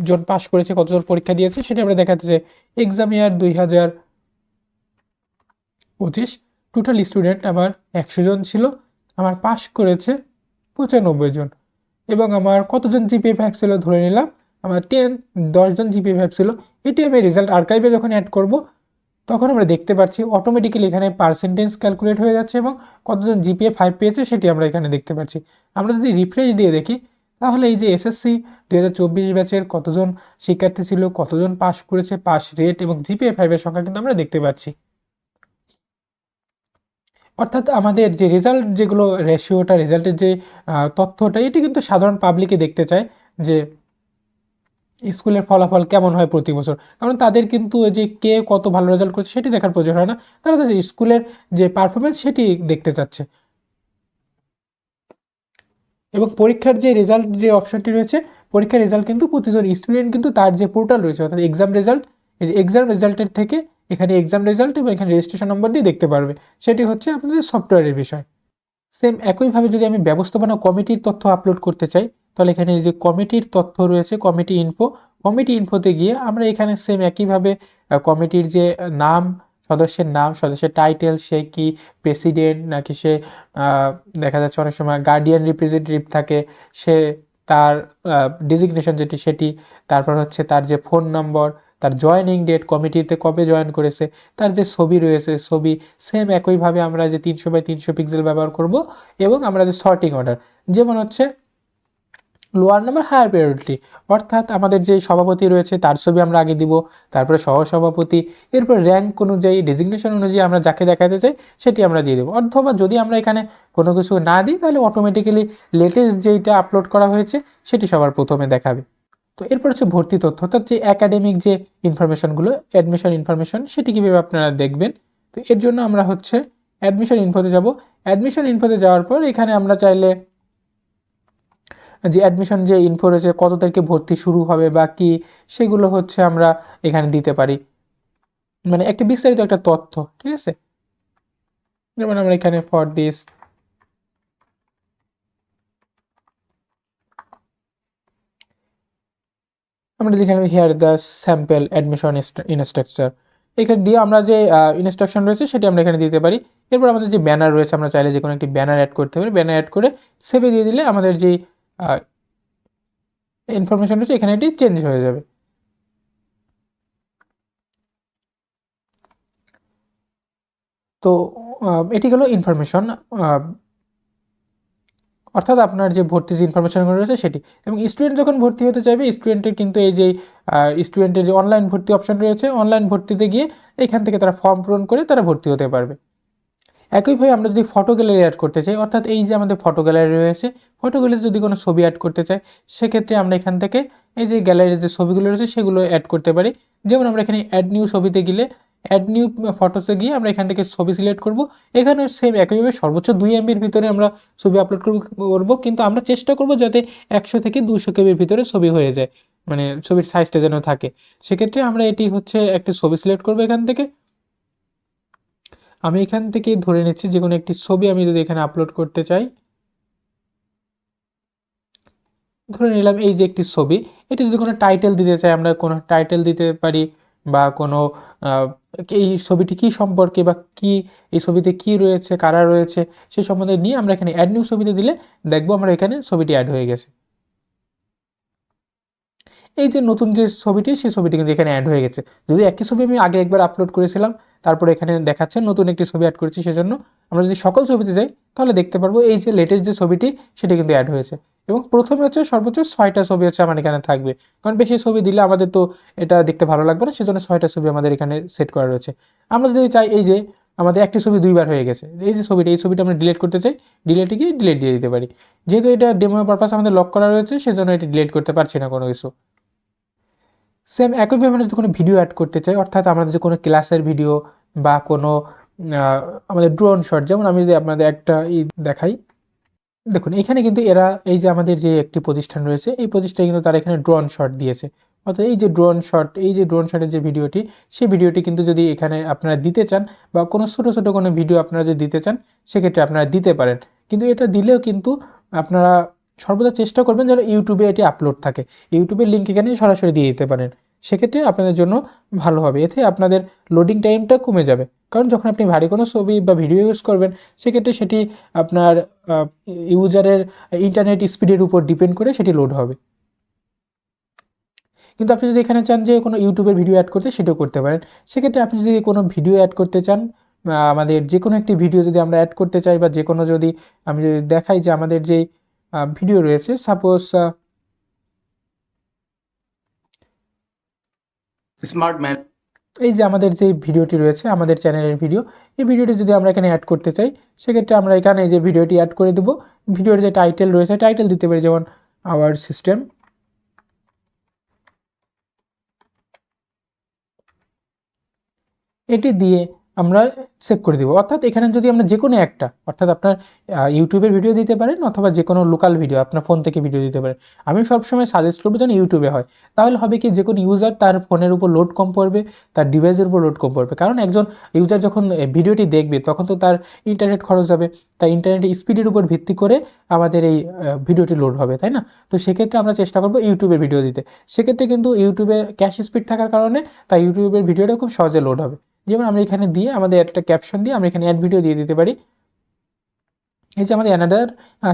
জন পাস করেছে, কতজন পরীক্ষা দিয়েছে সেটি আমরা দেখাতে চাই। এক্সাম ইয়ার 2025 টোটাল স্টুডেন্ট আমার 100 জন ছিল, আমার পাস করেছে 95 জন, এবং আমার কতজন জিপিএ 5 ছিল ধরে নিলাম আমার 10 জন জিপিএ 5 ছিল। এটি আমি রেজাল্ট আর্কাইভে যখন অ্যাড করব তখন আমরা দেখতে পাচ্ছি অটোমেটিক্যালি এখানে পার্সেন্টেজ ক্যালকুলেট হয়ে যাচ্ছে এবং কতজন জিপিএ 5 পেয়েছে সেটি আমরা এখানে দেখতে পাচ্ছি। আমরা যদি রিফ্রেশ দিয়ে দেখি তাহলে এই যে এসএসসি 2024 ব্যাচের কতজন শিক্ষার্থী ছিল, কতজন পাস করেছে, পাস রেট এবং জিপিএ 5 এর সংখ্যা কিন্তু আমরা দেখতে পাচ্ছি। অর্থাৎ আমাদের যে রেজাল্ট যেগুলো রেশিওটা রেজাল্টের যে তথ্যটা এটি কিন্তু সাধারণ পাবলিকে দেখতে চায় যে স্কুলের ফলাফল কেমন হয় প্রতি বছর, কারণ তাদের কিন্তু ওই যে কে কত ভালো রেজাল্ট করছে সেটি দেখার প্রয়োজন হয় না, তারা চাচ্ছে স্কুলের যে পারফরমেন্স সেটি দেখতে চাচ্ছে। এবং পরীক্ষার যে রেজাল্ট যে অপশনটি রয়েছে, পরীক্ষার রেজাল্ট কিন্তু প্রতিজন স্টুডেন্ট কিন্তু তার যে পোর্টাল রয়েছে অর্থাৎ এক্সাম রেজাল্ট, এই যে এক্সাম রেজাল্টের থেকে এখানে এক্সাম রেজাল্ট এবং এখানে রেজিস্ট্রেশন নম্বর দিয়ে দেখতে পারবে, সেটি হচ্ছে আপনাদের সফটওয়্যারের বিষয়। সেম একইভাবে যদি আমি ব্যবস্থাপনা কমিটির তথ্য আপলোড করতে চাই, তাহলে এখানে এই যে কমিটির তথ্য রয়েছে কমিটি ইনফোতে গিয়ে আমরা এখানে সেম একইভাবে কমিটির যে নাম, সদস্যের টাইটেল, সে কি প্রেসিডেন্ট নাকি সে দেখা যাচ্ছে অনেক সময় গার্ডিয়ান রিপ্রেজেন্টেটিভ থাকে, সে তার ডেজিগনেশন যেটি সেটি, তারপর হচ্ছে তার যে ফোন নম্বর, তার জয়েনিং ডেট, কমিটিতে কবে জয়েন করেছে, তার যে ছবি রয়েছে ছবি, সেম একইভাবে আমরা যে 300x300 পিক্সেল ব্যবহার করব। এবং আমরা যে সর্টিং অর্ডার, যেমন হচ্ছে লোয়ার নাম্বার হায়ার প্রায়োরিটি, অর্থাৎ আমাদের যে সভাপতি রয়েছে তার ছবি আমরা আগে দিব, তারপরে সহসভাপতি, এরপর র্যাঙ্ক অনুযায়ী ডেজিগনেশন অনুযায়ী আমরা যাকে দেখাতে চাই সেটি আমরা দিয়ে দেবো। অথবা যদি আমরা এখানে কোনো কিছু না দিই তাহলে অটোমেটিক্যালি লেটেস্ট যেইটা আপলোড করা হয়েছে সেটি সবার প্রথমে দেখাবে। তো এরপর হচ্ছে ভর্তি তথ্য, অর্থাৎ যে একাডেমিক যে ইনফরমেশনগুলো, অ্যাডমিশন ইনফরমেশন, সেটি কীভাবে আপনারা দেখবেন। তো এর জন্য আমরা হচ্ছে অ্যাডমিশন ইনফোতে যাব। অ্যাডমিশন ইনফোতে যাওয়ার পর এখানে আমরা চাইলে যে অ্যাডমিশন যে ইনফো রয়েছে, কত তারিখে ভর্তি শুরু হবে বা কি, সেগুলো হচ্ছে আমরা এখানে দিতে পারি, মানে একটি বিস্তারিত একটা তথ্য, ঠিক আছে। যেমন আমরা এখানে ফর দিস আমরা এখানে হিয়ার দ্য স্যাম্পল অ্যাডমিশন ইনস্ট্রাকচার, এখানে দিয়ে আমরা যে ইনস্ট্রাকশন রয়েছে সেটি আমরা এখানে দিতে পারি। এরপর আমাদের যে ব্যানার রয়েছে, আমরা চাইলে যে কোনো একটি ব্যানার অ্যাড করতে পারি, ব্যানার অ্যাড করে সেভে দিয়ে দিলে আমাদের যে ইনফরমেশন রয়েছে এখানে এটি চেঞ্জ হয়ে যাবে। তো এটি হলো ইনফরমেশন, অর্থাৎ আপনার যে ভর্তি যে ইনফরমেশনগুলো রয়েছে সেটি। এবং স্টুডেন্ট যখন ভর্তি হতে চাইবে, স্টুডেন্টের কিন্তু এই যে স্টুডেন্টের যে অনলাইন ভর্তি অপশন রয়েছে, অনলাইন ভর্তিতে গিয়ে এখান থেকে তারা ফর্ম পূরণ করে তারা ভর্তি হতে পারবে। একইভাবে আমরা যদি ফটো গ্যালারি অ্যাড করতে চাই, অর্থাৎ এই যে আমাদের ফটো গ্যালারি রয়েছে, ফটো গ্যালারি যদি কোনো ছবি অ্যাড করতে চাই, সেক্ষেত্রে আমরা এখান থেকে এই যে গ্যালারির যে ছবিগুলো রয়েছে সেগুলো অ্যাড করতে পারি। যেমন আমরা এখানে অ্যাড নিউ ছবিতে গেলে, অ্যাড নিউ ফটোতে গিয়ে আমরা এখান থেকে ছবি সিলেক্ট করব। এখানে সেম একইভাবে সর্বোচ্চ 2 MBর ভিতরে আমরা ছবি আপলোড করবো, কিন্তু আমরা চেষ্টা করব যাতে 100 থেকে 200 কেবির ভিতরে ছবি হয়ে যায়, মানে ছবির সাইজটা যেন থাকে। সেক্ষেত্রে আমরা এটি হচ্ছে একটা ছবি সিলেক্ট করবো এখান থেকে। আমি এখান থেকে ধরে নিচ্ছি যে কোনো একটি ছবি আমি যদি এখানে আপলোড করতে চাই, ধরে নিলাম এই যে একটি ছবি, এটি যদি কোনো টাইটেল দিতে চাই আমরা কোনো টাইটেল দিতে পারি, বা কোনো এই ছবিটি কী সম্পর্কে বা কি এই ছবিতে কি রয়েছে, কারা রয়েছে সেই সম্বন্ধে নিয়ে আমরা এখানে অ্যাড নিউ ছবিতে দিলে দেখবো আমরা এখানে ছবিটি অ্যাড হয়ে গেছে। এই যে নতুন যে ছবিটি, সেই ছবিটি কিন্তু এখানে অ্যাড হয়ে গেছে। যদি একই ছবি আমি আগে একবার আপলোড করেছিলাম, তারপরে এখানে দেখাচ্ছে নতুন একটি ছবি অ্যাড করেছি, সেজন্য আমরা যদি সকল ছবিতে যাই তাহলে দেখতে পারবো এই যে লেটেস্ট যে ছবিটি সেটি কিন্তু অ্যাড হয়েছে। এবং প্রথমে হচ্ছে সর্বোচ্চ 6টা ছবি হচ্ছে আমার এখানে থাকবে, কারণ বেশি ছবি দিলে আমাদের তো এটা দেখতে ভালো লাগবে না, সেজন্য 6টা ছবি আমাদের এখানে সেট করা রয়েছে। আমরা যদি চাই এই যে আমাদের একটি ছবি 2বার হয়ে গেছে, এই যে ছবিটা, এই ছবিটা আমরা ডিলিট করতে চাই, ডিলিটে গিয়ে ডিলিট দিয়ে দিতে পারি। যেহেতু এটা ডেমো পারপাস আমাদের লক করা রয়েছে, সেজন্য এটি ডিলিট করতে পারছি না কোনো কিছু। সেম একইভাবে আমরা যদি কোনো ভিডিও অ্যাড করতে চাই, অর্থাৎ আমাদের যে কোনো ক্লাসের ভিডিও বা কোনো আমাদের ড্রোন শট, যেমন আমি যদি আপনাদের একটা দেখাই, দেখুন এখানে কিন্তু এরা এই যে আমাদের যে একটি প্রতিষ্ঠান রয়েছে, এই প্রতিষ্ঠানে কিন্তু তারা এখানে ড্রোন শট দিয়েছে। অর্থাৎ এই যে ড্রোন শট, এই যে ড্রোন শটের যে ভিডিওটি, সেই ভিডিওটি কিন্তু যদি এখানে আপনারা দিতে চান বা কোনো ছোটো ছোটো কোনো ভিডিও আপনারা যদি দিতে চান, সেক্ষেত্রে আপনারা দিতে পারেন। কিন্তু এটা দিলেও কিন্তু আপনারা সর্বদা চেষ্টা করবেন যেন ইউটিউবে এটি আপলোড থাকে, ইউটিউবের লিঙ্ক এখানে সরাসরি দিয়ে দিতে পারেন। সেক্ষেত্রে আপনাদের জন্য ভালো হবে, এতে আপনাদের লোডিং টাইমটা কমে যাবে। কারণ যখন আপনি ভারী কোনো ছবি বা ভিডিও ইউজ করবেন, সেক্ষেত্রে সেটি আপনার ইউজারের ইন্টারনেট স্পিডের উপর ডিপেন্ড করে সেটি লোড হবে। কিন্তু আপনি যদি এখানে চান যে কোনো ইউটিউবের ভিডিও অ্যাড করতে, সেটাও করতে পারেন। সেক্ষেত্রে আপনি যদি কোনো ভিডিও অ্যাড করতে চান, আমাদের যে কোনো একটি ভিডিও যদি আমরা অ্যাড করতে চাই, বা যে কোনো যদি আমি যদি দেখাই যে আমাদের যে ভিডিও রয়েছে, সাপোজ স্মার্ট ম্যান এই যে আমাদের যে ভিডিওটি রয়েছে আমাদের চ্যানেলের ভিডিও, এই ভিডিওটি যদি আমরা এখানে অ্যাড করতে চাই সেক্ষেত্রে আমরা এখানে এই যে ভিডিওটি অ্যাড করে দেবো। ভিডিওর যে টাইটেল রয়েছে টাইটেল দিতে পারি, যেমন আওয়ার সিস্টেম। এটি দিয়ে আমরা সেভ করে দিব। অর্থাৎ এখানে যদি আমরা যে কোনো একটা, অর্থাৎ আপনার ইউটিউবের ভিডিও দিতে পারেন অথবা যে কোনো লোকাল ভিডিও আপনার ফোন থেকে ভিডিও দিতে পারেন। আমি সবসময় সাজেস্ট করবো যেন ইউটিউবে হয়, তাহলে হবে কি যে কোনো ইউজার তার ফোনের উপর লোড কম পড়বে, তার ডিভাইসের উপর লোড কম পড়বে। কারণ একজন ইউজার যখন ভিডিওটি দেখবে তখন তো তার ইন্টারনেট খরচ হবে, তাই ইন্টারনেটের স্পিডের উপর ভিত্তি করে আমাদের এই ভিডিওটি লোড হবে, তাই না? তো সেক্ষেত্রে আমরা চেষ্টা করবো ইউটিউবের ভিডিও দিতে। সেক্ষেত্রে কিন্তু ইউটিউবে ক্যাশ স্পিড থাকার কারণে তাই ইউটিউবের ভিডিওটা খুব সহজে লোড হবে। যেমন আমরা এখানে দিয়ে আমাদের একটা ক্যাপশন দিয়ে আমরা এখানে অ্যাড ভিডিও দিয়ে দিতে পারি। এই যে আমাদের অ্যানাদার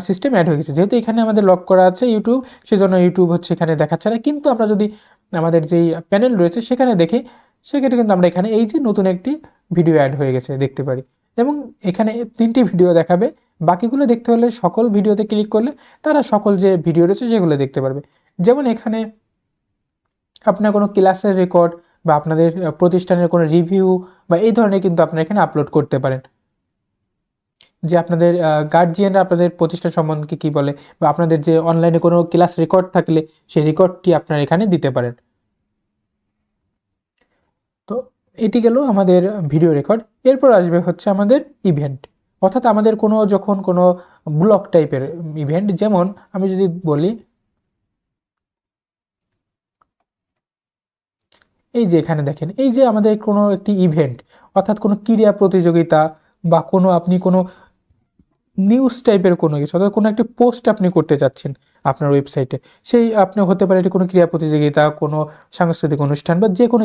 সিস্টেম অ্যাড হয়ে গেছে, যেহেতু এখানে আমাদের লক করা আছে ইউটিউব, সেজন্য ইউটিউব হচ্ছে এখানে দেখাচ্ছে না। কিন্তু আমরা যদি আমাদের যেই প্যানেল রয়েছে সেখানে দেখি, সেক্ষেত্রে কিন্তু আমরা এখানে এই যে নতুন একটি ভিডিও অ্যাড হয়ে গেছে দেখতে পারি, এবং এখানে 3টি ভিডিও দেখাবে। বাকিগুলো দেখতে হলে সকল ভিডিওতে ক্লিক করলে তারা সকল যে ভিডিও রয়েছে সেগুলো দেখতে পারবে। যেমন এখানে আপনার কোনো ক্লাসের রেকর্ড বা আপনাদের প্রতিষ্ঠানের কোনো রিভিউ বা এই ধরনের কিন্তু আপনারা এখানে আপলোড করতে পারেন, যে আপনাদের গার্জিয়ানরা আপনাদের প্রতিষ্ঠান সম্বন্ধে কী বলে, বা আপনাদের যে অনলাইনে কোনো ক্লাস রেকর্ড থাকলে সেই রেকর্ডটি আপনারা এখানে দিতে পারেন। তো এটি গেল আমাদের ভিডিও রেকর্ড। এরপর আসবে হচ্ছে আমাদের ইভেন্ট, অর্থাৎ আমাদের কোনো যখন কোনো ব্লগ টাইপের ইভেন্ট, যেমন আমি যদি বলি এই যে এখানে দেখেন, এই যে আমাদের কোনো একটি ইভেন্ট, অর্থাৎ কোনো ক্রীড়া প্রতিযোগিতা বা কোনো আপনি কোনো নিউজ টাইপের কোনো কিছু, অর্থাৎ কোনো একটা পোস্ট আপনি করতে চাচ্ছেন আপনার ওয়েবসাইটে, সেই আপনি হতে পারে এটি কোনো ক্রীড়া প্রতিযোগিতা, কোনো সাংস্কৃতিক অনুষ্ঠান বা যে কোনো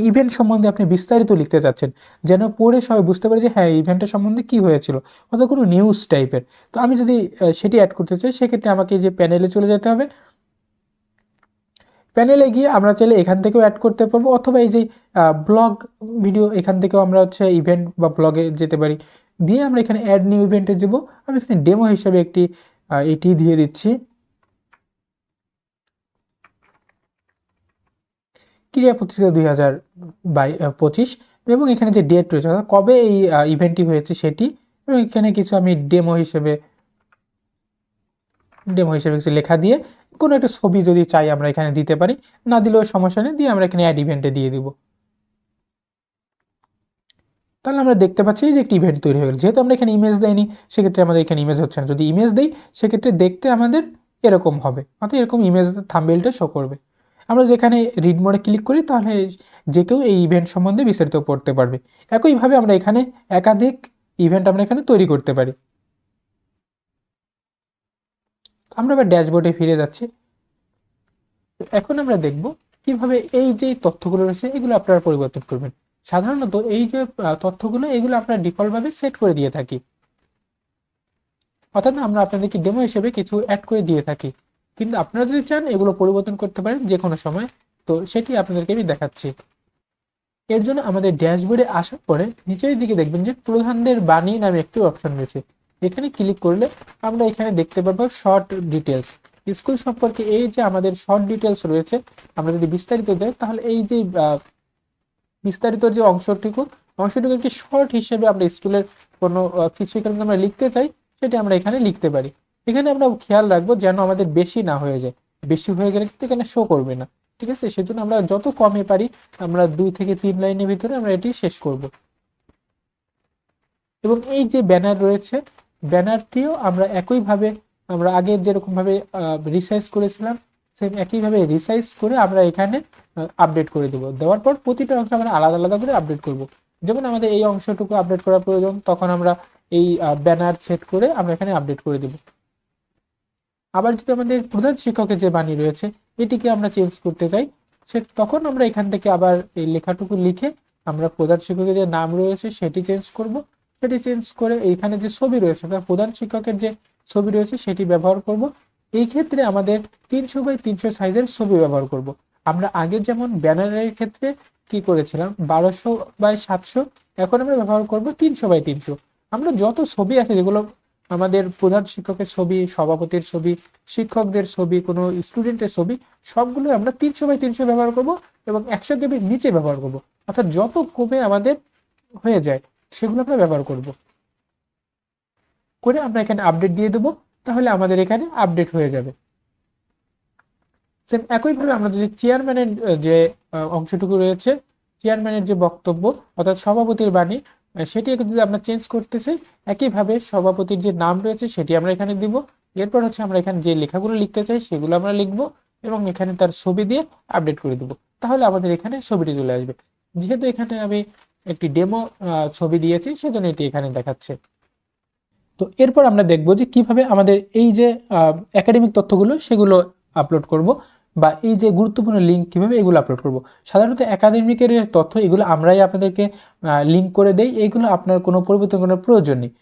ইভেন্ট সম্বন্ধে আপনি বিস্তারিত লিখতে চাচ্ছেন, যেন পড়ে সবাই বুঝতে পারে যে হ্যাঁ ইভেন্টের সম্বন্ধে কী হয়েছিল, অর্থাৎ কোনো নিউজ টাইপের। তো আমি যদি সেটি অ্যাড করতে চাই সেক্ষেত্রে আমাকে এই যে প্যানেলে চলে যেতে হবে। প্যানেলে গিয়ে আমরা চাইলে এখান থেকেও অ্যাড করতে পারবো, অথবা এই যে ব্লগ ভিডিও, এখান থেকেও আমরা হচ্ছে ইভেন্ট বা ব্লগে যেতে পারি। দিয়ে আমরা এখানে অ্যাড নিউ ইভেন্টে যাব। আমি এখানে ডেমো হিসেবে একটি এটি দিয়ে দিচ্ছি, ক্রীড়া প্রতিযোগিতা 2025, এবং এখানে যে ডেট রয়েছে অর্থাৎ কবে এই ইভেন্টটি হয়েছে সেটি, এবং এখানে কিছু আমি ডেমো হিসেবে কিছু লেখা দিয়ে কোনো একটা ছবি যদি চাই আমরা এখানে দিতে পারি, না দিলেও সমস্যা নেই, দিয়ে আমরা এখানে অ্যাড ইভেন্টে দিয়ে দিব। তাহলে আমরা দেখতে পাচ্ছি যে একটি ইভেন্ট তৈরি হয়ে গেল। যেহেতু আমরা এখানে ইমেজ দেয়নি সেক্ষেত্রে আমাদের এখানে ইমেজ হচ্ছে না। যদি ইমেজ দেই সেক্ষেত্রে দেখতে আমাদের এরকম হবে, অর্থাৎ এরকম ইমেজ থাম্বনেইলটা শো করবে। আমরা যদি এখানে রিড মোডে ক্লিক করি তাহলে যে কেউ এই ইভেন্ট সম্বন্ধে বিস্তারিত পড়তে পারবে। একইভাবে আমরা এখানে একাধিক ইভেন্ট আমরা এখানে তৈরি করতে পারি। আমরা এবার ড্যাশবোর্ডে ফিরে যাচ্ছি। এখন আমরা দেখব কিভাবে এই যে তথ্যগুলো রয়েছে এগুলো আপনারা পরিবর্তন করবেন। সাধারণত এই যে তথ্যগুলো এগুলো আপনারা ডিফল্টভাবে সেট করে দিয়ে থাকি, অর্থাৎ আমরা আপনাদেরকে ডেমো হিসেবে কিছু অ্যাড করে দিয়ে থাকি, কিন্তু আপনারা যদি চান এগুলো পরিবর্তন করতে পারেন যে কোনো সময়। তো সেটি আপনাদেরকে আমি দেখাচ্ছি। এর জন্য আমাদের ড্যাশবোর্ডে আসার পরে নিচের দিকে দেখবেন যে প্রধানদের বাণী নামে একটি অপশন রয়েছে। এখানে ক্লিক করলে আমরা এখানে দেখতে পাবো শর্ট ডিটেলস। স্কুল সম্পর্কে এই যে আমাদের শর্ট ডিটেলস রয়েছে, আমরা যদি বিস্তারিত দেই তাহলে এই যে বিস্তারিত যে অংশটুকু একটি শর্ট হিসেবে আমরা স্কুলের কোনো কিছু এখানে আমরা লিখতে চাই সেটা আমরা এখানে লিখতে পারি। এখানে আমরা খেয়াল রাখবো যেন আমাদের বেশি না হয়ে যায়, বেশি হয়ে গেলে কিন্তু এখানে শো করবে না, ঠিক আছে? সেজন্য আমরা যত কমে পারি আমরা 2 থেকে 3 লাইনের ভিতরে আমরা এটি শেষ করব। এবং এই যে ব্যানার রয়েছে, ব্যানারটিও আমরা একইভাবে আমরা আগে যেরকমভাবে রিসাইজ করেছিলাম সেম একইভাবে রিসাইজ করে আমরা এখানে আপডেট করে দেবো। দেওয়ার পর প্রতিটা অংশ আমরা আলাদা আলাদা করে আপডেট করব। যেমন আমাদের এই অংশটুকু আপডেট করা প্রয়োজন, তখন আমরা এই ব্যানার সেট করে আমরা এখানে আপডেট করে দেব। আবার যদি আমাদের প্রধান শিক্ষকের যে বাণী রয়েছে এটিকে আমরা চেঞ্জ করতে চাই, তখন আমরা এখান থেকে আবার এই লেখাটুকু লিখে আমরা প্রধান শিক্ষকের যে নাম রয়েছে সেটি চেঞ্জ করব। সেটি চেঞ্জ করে এইখানে যে ছবি রয়েছে প্রধান শিক্ষকের যে ছবি রয়েছে সেটি ব্যবহার করব। এই ক্ষেত্রে আমাদের 300x300 সাইজের ছবি ব্যবহার করব। আমরা আগে যেমন ব্যানারের ক্ষেত্রে কি করেছিলাম 1200x700, এখন আমরা ব্যবহার করব 300x300। আমরা যত ছবি আছে যেগুলো আমাদের প্রধান শিক্ষকের ছবি, সভাপতির ছবি, শিক্ষকদের ছবি, কোনো স্টুডেন্টের ছবি, সবগুলো আমরা 300x300 ব্যবহার করব এবং 100 কেবির নিচে ব্যবহার করব। অর্থাৎ যত কমে আমাদের হয়ে যায় সেগুলো আমরা ব্যবহার করব, করে আমরা এখানে আপডেট দিয়ে দেবো, তাহলে আমাদের এখানে আপডেট হয়ে যাবে। সেম একইভাবে আমরা যদি চেয়ারম্যানের যে অংশটুকু রয়েছে, চেয়ারম্যানের যে বক্তব্য অর্থাৎ সভাপতির বাণী, সেটি যদি আমরা চেঞ্জ করতে চাই, একইভাবে সভাপতির যে নাম রয়েছে সেটি আমরা এখানে দিব। এরপর হচ্ছে আমরা এখানে যে লেখাগুলো লিখতে চাই সেগুলো আমরা লিখব এবং এখানে তার ছবি দিয়ে আপডেট করে দেবো, তাহলে আমাদের এখানে ছবিটি চলে আসবে। যেহেতু এখানে আমি একটি ডেমো ছবি দিয়েছি সেজন্য এটি এখানে দেখাচ্ছে। তো এরপর আমরা দেখব যে কিভাবে আমাদের এই যে একাডেমিক তথ্যগুলো সেগুলো আপলোড করব, বা এই যে গুরুত্বপূর্ণ লিঙ্ক কিভাবে এগুলো আপলোড করব। সাধারণত একাডেমিকের যে তথ্য এগুলো আমরাই আপনাদেরকে লিঙ্ক করে দেই, এইগুলো আপনার কোনো পরিবর্তন করার প্রয়োজন নেই।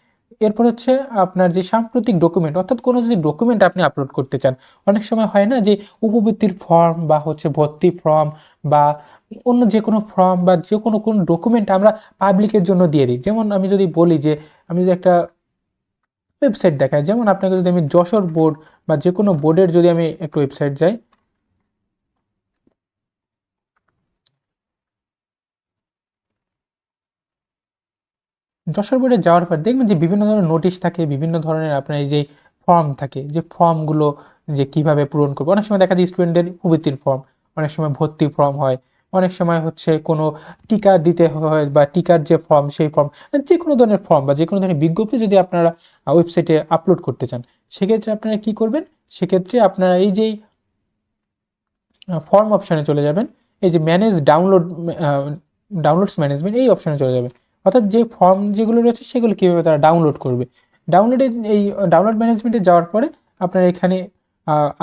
এরপর হচ্ছে আপনার যে সাম্প্রতিক ডকুমেন্ট, অর্থাৎ কোনো যদি ডকুমেন্ট আপনি আপলোড করতে চান, অনেক সময় হয় না যে উপবৃত্তির ফর্ম বা হচ্ছে ভর্তি ফর্ম বা অন্য যে কোনো ফর্ম বা যে কোনো ডকুমেন্ট আমরা পাবলিকের জন্য দিয়ে দিই। যেমন আমি যদি বলি যে আমি যদি একটা ওয়েবসাইট দেখায়, যেমন আপনাকে যদি আমি যশোর বোর্ড বা যে কোনো বোর্ডের যদি আমি একটা ওয়েবসাইট যাই, যশোর বোর্ডে যাওয়ার পর দেখবেন যে বিভিন্ন ধরনের নোটিশ থাকে, বিভিন্ন ধরনের আপনার এই যে ফর্ম থাকে, যে ফর্মগুলো যে কিভাবে পূরণ করবো। অনেক সময় দেখা যায় স্টুডেন্টদের উপবৃত্তির ফর্ম, অনেক সময় ভর্তি ফর্ম হয়, অনেক সময় হচ্ছে কোনো টিকা দিতে হয় বা টিকার যে ফর্ম সেই ফর্ম, যে কোনো ধরনের ফর্ম বা যে কোনো ধরনের বিজ্ঞপ্তি যদি আপনারা ওয়েবসাইটে আপলোড করতে চান, সেক্ষেত্রে আপনারা কি করবেন, সেক্ষেত্রে আপনারা এই যেই ফর্ম অপশানে চলে যাবেন, এই যে ম্যানেজ ডাউনলোডস ম্যানেজমেন্ট এই অপশানে চলে যাবে। অর্থাৎ যে ফর্ম যেগুলো রয়েছে সেগুলো কীভাবে তারা ডাউনলোড করবে, এই ডাউনলোড ম্যানেজমেন্টে যাওয়ার পরে আপনারা এখানে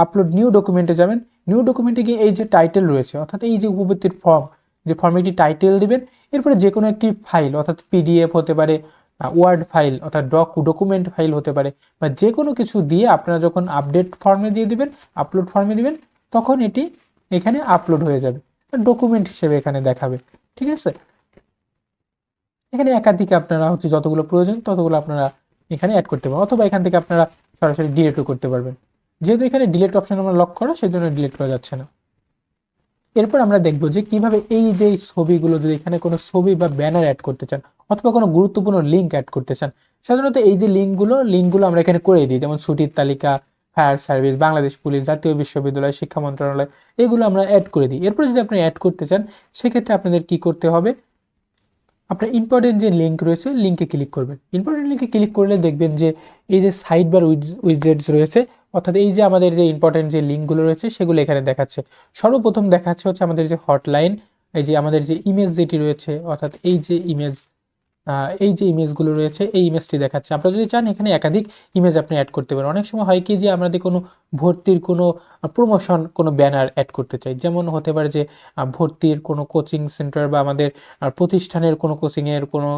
আপলোড নিউ ডকুমেন্টে যাবেন। নিউ ডকুমেন্টে গিয়ে এই যে টাইটেল রয়েছে, অর্থাৎ এই যে উপবৃত্তির ফর্ম, যে ফর্মে একটি টাইটেল দিবেন, এরপরে যে কোনো একটি ফাইল, অর্থাৎ পিডিএফ হতে পারে, ওয়ার্ড ফাইল অর্থাৎ ডকুমেন্ট ফাইল হতে পারে, বা যে কোনো কিছু দিয়ে আপনারা যখন আপডেট ফর্মে দিয়ে দিবেন, আপলোড ফর্মে দিবেন, তখন এটি এখানে আপলোড হয়ে যাবে, ডকুমেন্ট হিসেবে এখানে দেখাবে। ঠিক আছে, এখানে একাধিক আপনারা হচ্ছে যতগুলো প্রয়োজন ততগুলো আপনারা এখানে অ্যাড করতে পারবেন, অথবা এখান থেকে আপনারা সরাসরি ডিলিটও করতে পারবেন। যেহেতু এখানে ডিলিট অপশন আমরা লক করা, সেই জন্য ডিলিট করা যাচ্ছে না। এরপর আমরা দেখব যে কিভাবে এই যে ছবিগুলো, যদি এখানে কোনো ছবি বা ব্যানার অ্যাড করতে চান অথবা কোনো গুরুত্বপূর্ণ লিঙ্ক অ্যাড করতে চান, সাধারণত এই যে লিঙ্কগুলো আমরা এখানে করে দিই, যেমন ছুটির তালিকা, ফায়ার সার্ভিস, বাংলাদেশ পুলিশ, জাতীয় বিশ্ববিদ্যালয়, শিক্ষা মন্ত্রণালয়, এগুলো আমরা অ্যাড করে দিই। এরপর যদি আপনি অ্যাড করতে চান, সেক্ষেত্রে আপনাদের কি করতে হবে, আপনার ইম্পর্টেন্ট যে লিঙ্ক রয়েছে লিঙ্কে ক্লিক করবেন। ইম্পর্টেন্ট লিঙ্কে ক্লিক করলে দেখবেন যে এই যে সাইড বার উইজেটস রয়েছে, অর্থাৎ এই যে আমাদের যে ইম্পর্টেন্ট যে লিঙ্কগুলো রয়েছে সেগুলো এখানে দেখাচ্ছে। সর্বপ্রথম দেখাচ্ছে হচ্ছে আমাদের যে হটলাইন, এই যে আমাদের যে ইমেজ যেটি রয়েছে, অর্থাৎ এই যে ইমেজগুলো রয়েছে এই ইমেজটি দেখাচ্ছে। আপনারা যদি চান এখানে একাধিক ইমেজ আপনি অ্যাড করতে পারেন। অনেক সময় হয় কি যে আমাদের কোনো ভর্তির কোনো প্রমোশন কোনো ব্যানার অ্যাড করতে চাই, যেমন হতে পারে যে ভর্তির কোনো কোচিং সেন্টার বা আমাদের প্রতিষ্ঠানের কোনো কোচিংয়ের কোনো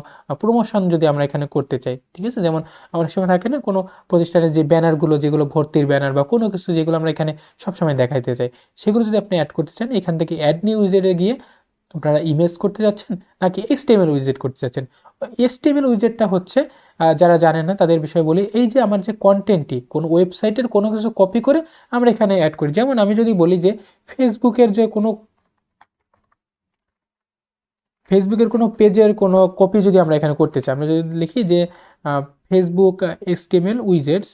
প্রমোশন যদি আমরা এখানে করতে চাই। ঠিক আছে, যেমন অনেক সময় থাকে না কোনো প্রতিষ্ঠানের যে ব্যানারগুলো, যেগুলো ভর্তির ব্যানার বা কোনো কিছু যেগুলো আমরা এখানে সবসময় দেখাইতে চাই, সেগুলো যদি আপনি অ্যাড করতে চান, এখান থেকে অ্যাড নিউ উইজেটে গিয়ে আপনারা ইমেজ করতে যাচ্ছেন নাকি এইচটিএমএল উইজেট করতে যাচ্ছেন। এইচটিএমএল উইজেটটা হচ্ছে, যারা জানেন না তাদের বিষয়ে বলি, এই যে আমার যে কন্টেন্টটি কোনো ওয়েবসাইটের কোনো কিছু কপি করে আমরা এখানে অ্যাড করি। যেমন আমি যদি বলি যে ফেসবুকের কোনো পেজের কোনো কপি যদি আমরা এখানে করতে চাই, আমরা যদি লিখি যে ফেসবুক এইচটিএমএল উইজেটস,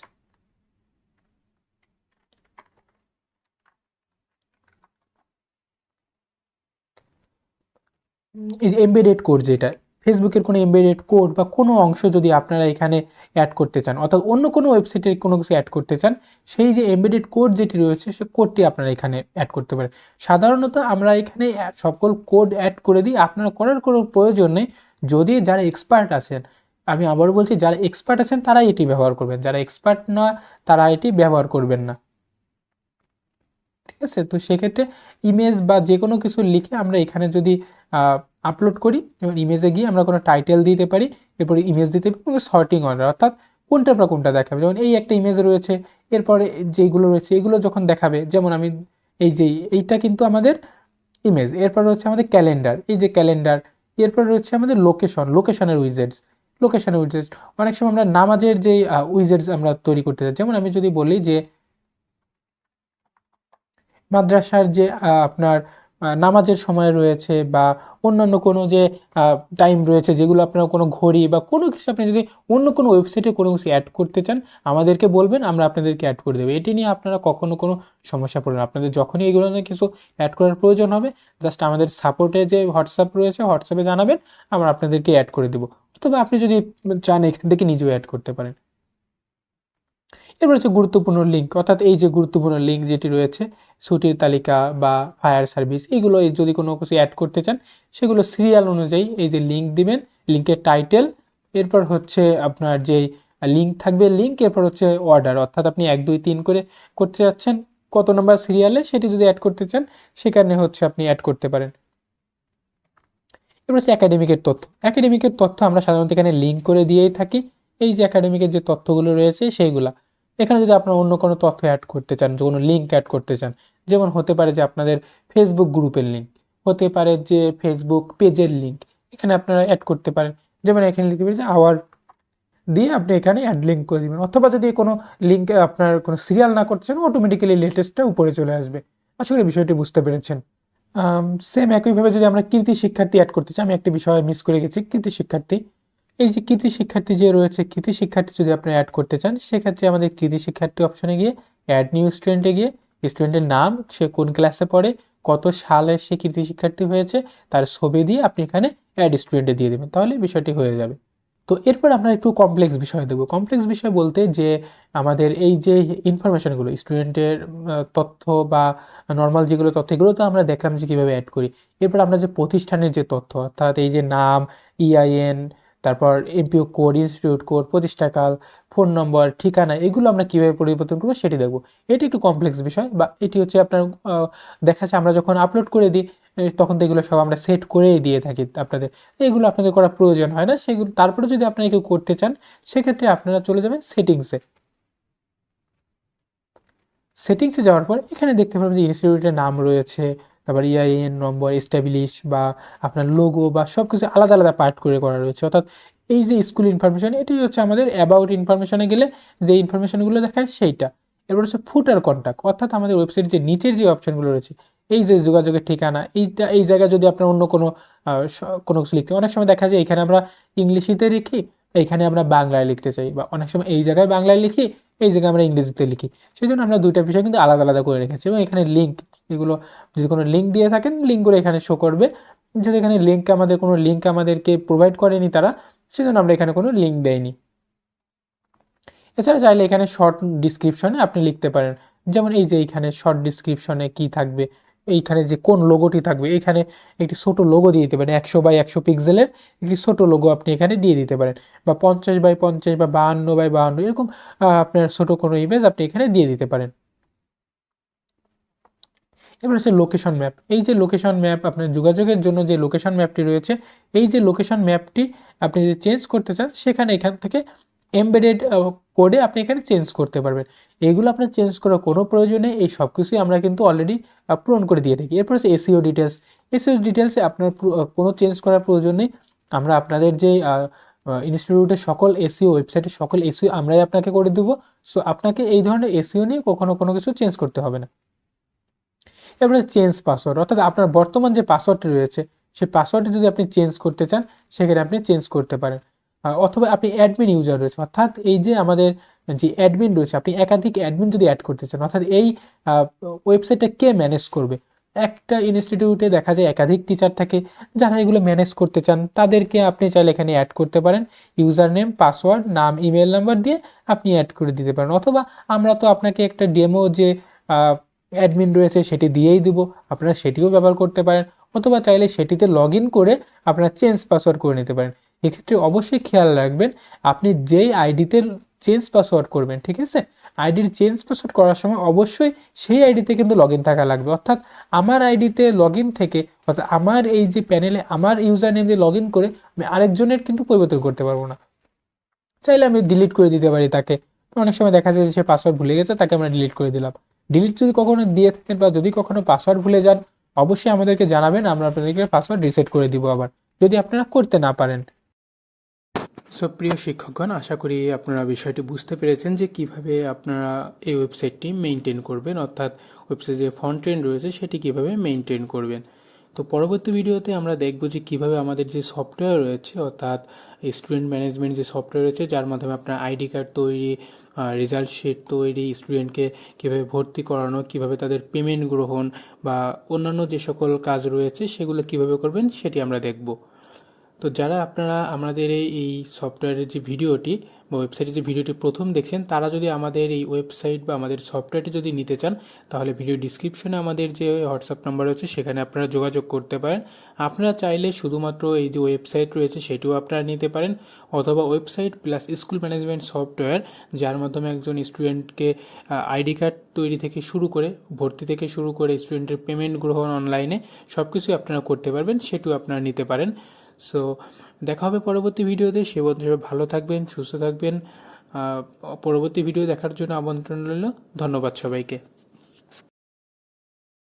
এই যে এমবেডেড কোড, যেটা ফেসবুকের কোনো এমবেডেড কোড বা কোনো অংশ যদি আপনারা এখানে অ্যাড করতে চান, অর্থাৎ অন্য কোনো ওয়েবসাইটের কোনো কিছু অ্যাড করতে চান, সেই যে এমবেডেড কোড যেটি রয়েছে সে কোডটি আপনারা এখানে অ্যাড করতে পারেন। সাধারণত আমরা এখানে সকল কোড অ্যাড করে দিই, আপনারা করার কোনো প্রয়োজন নেই। যদি যারা এক্সপার্ট আছেন, আমি আবার বলছি, যারা এক্সপার্ট আছেন তারাই এটি ব্যবহার করবেন, যারা এক্সপার্ট না তারা এটি ব্যবহার করবেন না। ঠিক আছে, তো সেক্ষেত্রে ইমেজ বা যে কোনো কিছু লিখে আমরা এখানে যদি আপলোড করি, যেমন ইমেজে গিয়ে আমরা কোনো টাইটেল দিতে পারি, এরপরে ইমেজ দিতে পারি, সর্টিং অর্ডার, অর্থাৎ কোনটার পর কোনটা দেখাবে। যেমন এই একটা ইমেজ রয়েছে, এরপরে যেগুলো রয়েছে এগুলো যখন দেখাবে, যেমন আমি এইটা কিন্তু আমাদের ইমেজ, এরপর হচ্ছে আমাদের ক্যালেন্ডার, এই যে ক্যালেন্ডার, এরপর রয়েছে আমাদের লোকেশনের উইজেটস। অনেক সময় আমরা নামাজের যে উইজেটস আমরা তৈরি করতে চাই, যেমন আমি যদি বলি যে মাদ্রাসার যে আপনার নামাজের সময় রয়েছে বা অন্যান্য কোনো যে টাইম রয়েছে, যেগুলো আপনার কোনো ঘড়ি বা কোনো কিছু আপনি যদি অন্য কোনো ওয়েবসাইটে কোনো কিছু অ্যাড করতে চান, আমাদেরকে বলবেন, আমরা আপনাদেরকে অ্যাড করে দেবো। এটি নিয়ে আপনারা কখনো কোনো সমস্যা পড়বেন না। আপনাদের যখনই এগুলো নিয়ে কিছু অ্যাড করার প্রয়োজন হবে, জাস্ট আমাদের সাপোর্টে যে হোয়াটসঅ্যাপ রয়েছে, হোয়াটসঅ্যাপে জানাবেন, আমরা আপনাদেরকে অ্যাড করে দেবো। অথবা আপনি যদি চান এখান থেকে নিজেও অ্যাড করতে পারেন। এরপর হচ্ছে গুরুত্বপূর্ণ লিঙ্ক, অর্থাৎ এই যে গুরুত্বপূর্ণ লিঙ্ক যেটি রয়েছে, ছুটির তালিকা বা ফায়ার সার্ভিস, এগুলো যদি কোনো কিছু অ্যাড করতে চান, সেগুলো সিরিয়াল অনুযায়ী এই যে লিঙ্ক দিবেন, লিঙ্কের টাইটেল, এরপর হচ্ছে আপনার যেই লিঙ্ক থাকবে লিঙ্ক, এরপর হচ্ছে অর্ডার, অর্থাৎ আপনি 1 2 3 করে করতে যাচ্ছেন, কত নম্বর সিরিয়ালে সেটি যদি অ্যাড করতে চান, সেখানে হচ্ছে আপনি অ্যাড করতে পারেন। এবার হচ্ছে একাডেমিকের তথ্য। একাডেমিকের তথ্য আমরা সাধারণত এখানে লিঙ্ক করে দিয়েই থাকি। এই যে একাডেমিকের যে তথ্যগুলো রয়েছে সেইগুলা, এখানে যদি আপনার অন্য কোনো তথ্য অ্যাড করতে চান, যে কোনো লিঙ্ক অ্যাড করতে চান, যেমন হতে পারে যে আপনাদের ফেসবুক গ্রুপের লিঙ্ক, হতে পারে যে ফেসবুক পেজের লিঙ্ক, এখানে আপনারা অ্যাড করতে পারেন। যেমন এখানে লিখতে যে আওয়ার দিয়ে আপনি এখানে অ্যাড লিঙ্ক করে দেবেন, অথবা যদি কোনো লিঙ্কে আপনার কোনো সিরিয়াল না করতে চান, অটোমেটিক্যালি লেটেস্টটা উপরে চলে আসবে। আশা করি বিষয়টি বুঝতে পেরেছেন। সেম একইভাবে যদি আমরা কৃতি শিক্ষার্থী অ্যাড করতে চাই, আমি একটা বিষয় মিস করে গেছি, কৃতি শিক্ষার্থী। এই যে কৃতি শিক্ষার্থী যে রয়েছে, কৃতি শিক্ষার্থী যদি আপনি অ্যাড করতে চান, সেক্ষেত্রে আমাদের কৃতি শিক্ষার্থী অপশনে গিয়ে অ্যাড নিউ স্টুডেন্টে গিয়ে স্টুডেন্টের নাম, সে কোন ক্লাসে পড়ে, কত সালে সে কৃতি শিক্ষার্থী হয়েছে, তার ছবি দিয়ে আপনি এখানে অ্যাড স্টুডেন্টে দিয়ে দেবেন, তাহলে বিষয়টি হয়ে যাবে। তো এরপর আমরা একটু কমপ্লেক্স বিষয় দেখব। কমপ্লেক্স বিষয় বলতে যে আমাদের এই যে ইনফরমেশনগুলো, স্টুডেন্টের তথ্য বা নর্মাল যেগুলো তথ্য, এগুলো তো আমরা দেখলাম যে কীভাবে অ্যাড করি। এরপর আমরা যে প্রতিষ্ঠানের যে তথ্য, অর্থাৎ এই যে নাম, ইআইএন, তারপর এমপিও কোড, ইনস্টিটিউট কোড, প্রতিষ্ঠাকাল, ফোন নম্বর, ঠিকানা, এগুলো আমরা কীভাবে পরিবর্তন করবো সেটি দেখবো। এটি একটু কমপ্লেক্স বিষয়, বা এটি হচ্ছে আপনার দেখা যাচ্ছে আমরা যখন আপলোড করে দিই, তখন তো এগুলো সব আমরা সেট করেই দিয়ে থাকি আপনাদের, এগুলো আপনাদের করার প্রয়োজন হয় না সেগুলো। তারপরে যদি আপনারা কেউ করতে চান, সেক্ষেত্রে আপনারা চলে যাবেন সেটিংসে। সেটিংসে যাওয়ার পর এখানে দেখতে পাবেন যে ইনস্টিটিউটের নাম রয়েছে, তারপর ইআইএন নম্বর, এস্টাবলিশ বা আপনার লোগো বা সব কিছু আলাদা আলাদা পার্ট করে করা রয়েছে। অর্থাৎ এই যে স্কুল ইনফরমেশন, এটি হচ্ছে আমাদের অ্যাবাউট ইনফরমেশনে গেলে যে ইনফরমেশনগুলো দেখায় সেইটা। এবার হচ্ছে ফুটার কন্ট্যাক্ট, অর্থাৎ আমাদের ওয়েবসাইটের যে নিচের যে অপশনগুলো রয়েছে, এই যে যোগাযোগের ঠিকানা, এইটা এই জায়গায় যদি আপনার অন্য কোনো কোনো কিছু লিখতে, অনেক সময় দেখা যায় এখানে আমরা ইংলিশিতে লিখি, এইখানে আমরা বাংলায় লিখতে চাই, বা অনেক সময় এই জায়গায় বাংলায় লিখি, এই জায়গায় আমরা ইংরেজিতে লিখি, সেই জন্য আমরা দুইটা বিষয় কিন্তু আলাদা আলাদা করে রেখেছি। এবং এখানে লিঙ্ক, এগুলো যদি কোনো লিঙ্ক দিয়ে থাকেন, লিঙ্কগুলো এখানে শো করবে। যদি এখানে লিঙ্ক আমাদের কোনো লিঙ্ক আমাদেরকে প্রোভাইড করেনি তারা, সেজন্য আমরা এখানে কোনো লিঙ্ক দেইনি। এছাড়া চাইলে এখানে শর্ট ডিসক্রিপশনে আপনি লিখতে পারেন, যেমন এই যে এইখানে শর্ট ডিসক্রিপশনে কি থাকবে, এইখানে যে কোন লোগোটি থাকবে, এখানে একটি ছোট লোগো দিয়ে দিতে পারেন, 100 বাই 100 পিক্সেলের একটি ছোট লোগো আপনি এখানে দিয়ে দিতে পারেন, বা 50 বাই 50 বা 52 বাই 52, এরকম আপনার ছোট কোনো ইমেজ আপনি এখানে দিয়ে দিতে পারেন। এবার হচ্ছে লোকেশন ম্যাপ। এই যে লোকেশন ম্যাপ, আপনার যোগাযোগের জন্য যে লোকেশন ম্যাপটি রয়েছে, এই যে লোকেশন ম্যাপটি আপনি যদি চেঞ্জ করতে চান, সেখানে এখান থেকে এমবেডেড কোডে আপনি এখানে চেঞ্জ করতে পারবেন। এগুলো আপনার চেঞ্জ করার কোনো প্রয়োজন নেই, এই সব কিছুই আমরা কিন্তু অলরেডি পূরণ করে দিয়ে থাকি। এরপর হচ্ছে এসইও ডিটেলস। এসইও ডিটেলসে আপনার কোনো চেঞ্জ করার প্রয়োজন নেই। আমরা আপনাদের যে ইনস্টিটিউটের সকল এসইও, ওয়েবসাইটের সকল এসইও আমরাই আপনাকে করে দেবো। সো আপনাকে এই ধরনের এসইও নিয়ে কখনো কোনো কিছু চেঞ্জ করতে হবে না। এবারে চেঞ্জ পাসওয়ার্ড, অর্থাৎ আপনার বর্তমান যে পাসওয়ার্ডটি রয়েছে, সেই পাসওয়ার্ডটি যদি আপনি চেঞ্জ করতে চান, সেখানে আপনি চেঞ্জ করতে পারেন। অথবা আপনি অ্যাডমিন ইউজার রয়েছে, অর্থাৎ এই যে আমাদের যে অ্যাডমিন রয়েছে, আপনি একাধিক অ্যাডমিন যদি অ্যাড করতে চান, অর্থাৎ এই ওয়েবসাইটটা কে ম্যানেজ করবে। একটা ইনস্টিটিউটে দেখা যায় একাধিক টিচার থাকে, যারা এগুলো ম্যানেজ করতে চান, তাদেরকে আপনি চাইলে এখানে অ্যাড করতে পারেন। ইউজার নেম, পাসওয়ার্ড, নাম, ইমেল নাম্বার দিয়ে আপনি অ্যাড করে দিতে পারেন। অথবা আমরা তো আপনাকে একটা ডেমো যে অ্যাডমিন রয়েছে সেটি দিয়েই দিব, আপনারা সেটিও ব্যবহার করতে পারেন। অথবা চাইলে সেটিতে লগ ইন করে আপনারা চেঞ্জ পাসওয়ার্ড করে নিতে পারেন। এক্ষেত্রে অবশ্যই খেয়াল রাখবেন, আপনি যেই আইডিতে চেঞ্জ পাসওয়ার্ড করবেন, ঠিক আছে, আইডির চেঞ্জ পাসওয়ার্ড করার সময় অবশ্যই সেই আইডিতে কিন্তু লগ ইন থাকা লাগবে। অর্থাৎ আমার আইডিতে লগ ইন থেকে, অর্থাৎ আমার এই যে প্যানেলে আমার ইউজার নেম দিয়ে লগ ইন করে আমি আরেকজনের কিন্তু পরিবর্তন করতে পারবো না। চাইলে আমি ডিলিট করে দিতে পারি তাকে। অনেক সময় দেখা যায় যে সে পাসওয়ার্ড ভুলে গেছে, তাকে আমরা ডিলিট করে দিলাম। ডিলিট যদি কখনো দিয়ে থাকেন বা যদি কখনো পাসওয়ার্ড ভুলে যান, অবশ্যই আমাদেরকে জানাবেন, আমরা আপনাদেরকে পাসওয়ার্ড রিসেট করে দিব আবার, যদি আপনারা করতে না পারেন। প্রিয় শিক্ষকগণ, আশা করি আপনারা বিষয়টি বুঝতে পেরেছেন যে কিভাবে আপনারা এই ওয়েবসাইটটি মেনটেন করবেন, অর্থাৎ ওয়েবসাইটে যে ফ্রন্ট এন্ড রয়েছে সেটি কিভাবে মেনটেন করবেন। তো পরবর্তী ভিডিওতে আমরা দেখব যে কিভাবে আমাদের যে সফটওয়্যার রয়েছে, অর্থাৎ স্টুডেন্ট ম্যানেজমেন্ট যে সফটওয়্যার রয়েছে যার মাধ্যমে আপনার আইডি কার্ড তৈরি, রেজাল্ট শিট তৈরি, স্টুডেন্টকে কীভাবে ভর্তি করানো, কিভাবে তাদের পেমেন্ট গ্রহণ বা অন্যান্য যে সকল কাজ রয়েছে সেগুলো কিভাবে করবেন সেটি আমরা দেখব। তো যারা আপনারা আমাদের এই সফটওয়্যারের যে ভিডিওটি বা ওয়েবসাইটের যে ভিডিওটি প্রথম দেখছেন, তারা যদি আমাদের এই ওয়েবসাইট বা আমাদের সফটওয়্যারটি যদি নিতে চান, তাহলে ভিডিও ডিসক্রিপশনে আমাদের যে হোয়াটসঅ্যাপ নাম্বার রয়েছে সেখানে আপনারা যোগাযোগ করতে পারেন। আপনারা চাইলে শুধুমাত্র এই যে ওয়েবসাইট রয়েছে সেটিও আপনারা নিতে পারেন, অথবা website plus school management software, যার মাধ্যমে একজন স্টুডেন্টকে আইডি কার্ড তৈরি থেকে শুরু করে, ভর্তি থেকে শুরু করে স্টুডেন্টের পেমেন্ট গ্রহণ অনলাইনে সব কিছুই আপনারা করতে পারবেন, সেটিও আপনারা নিতে পারেন। সো দেখা হবে পরবর্তী ভিডিওতে। সে পর্যন্ত সবাই ভালো থাকবেন, সুস্থ থাকবেন। পরবর্তী ভিডিও দেখার জন্য আমন্ত্রণ রইল। ধন্যবাদ সবাইকে।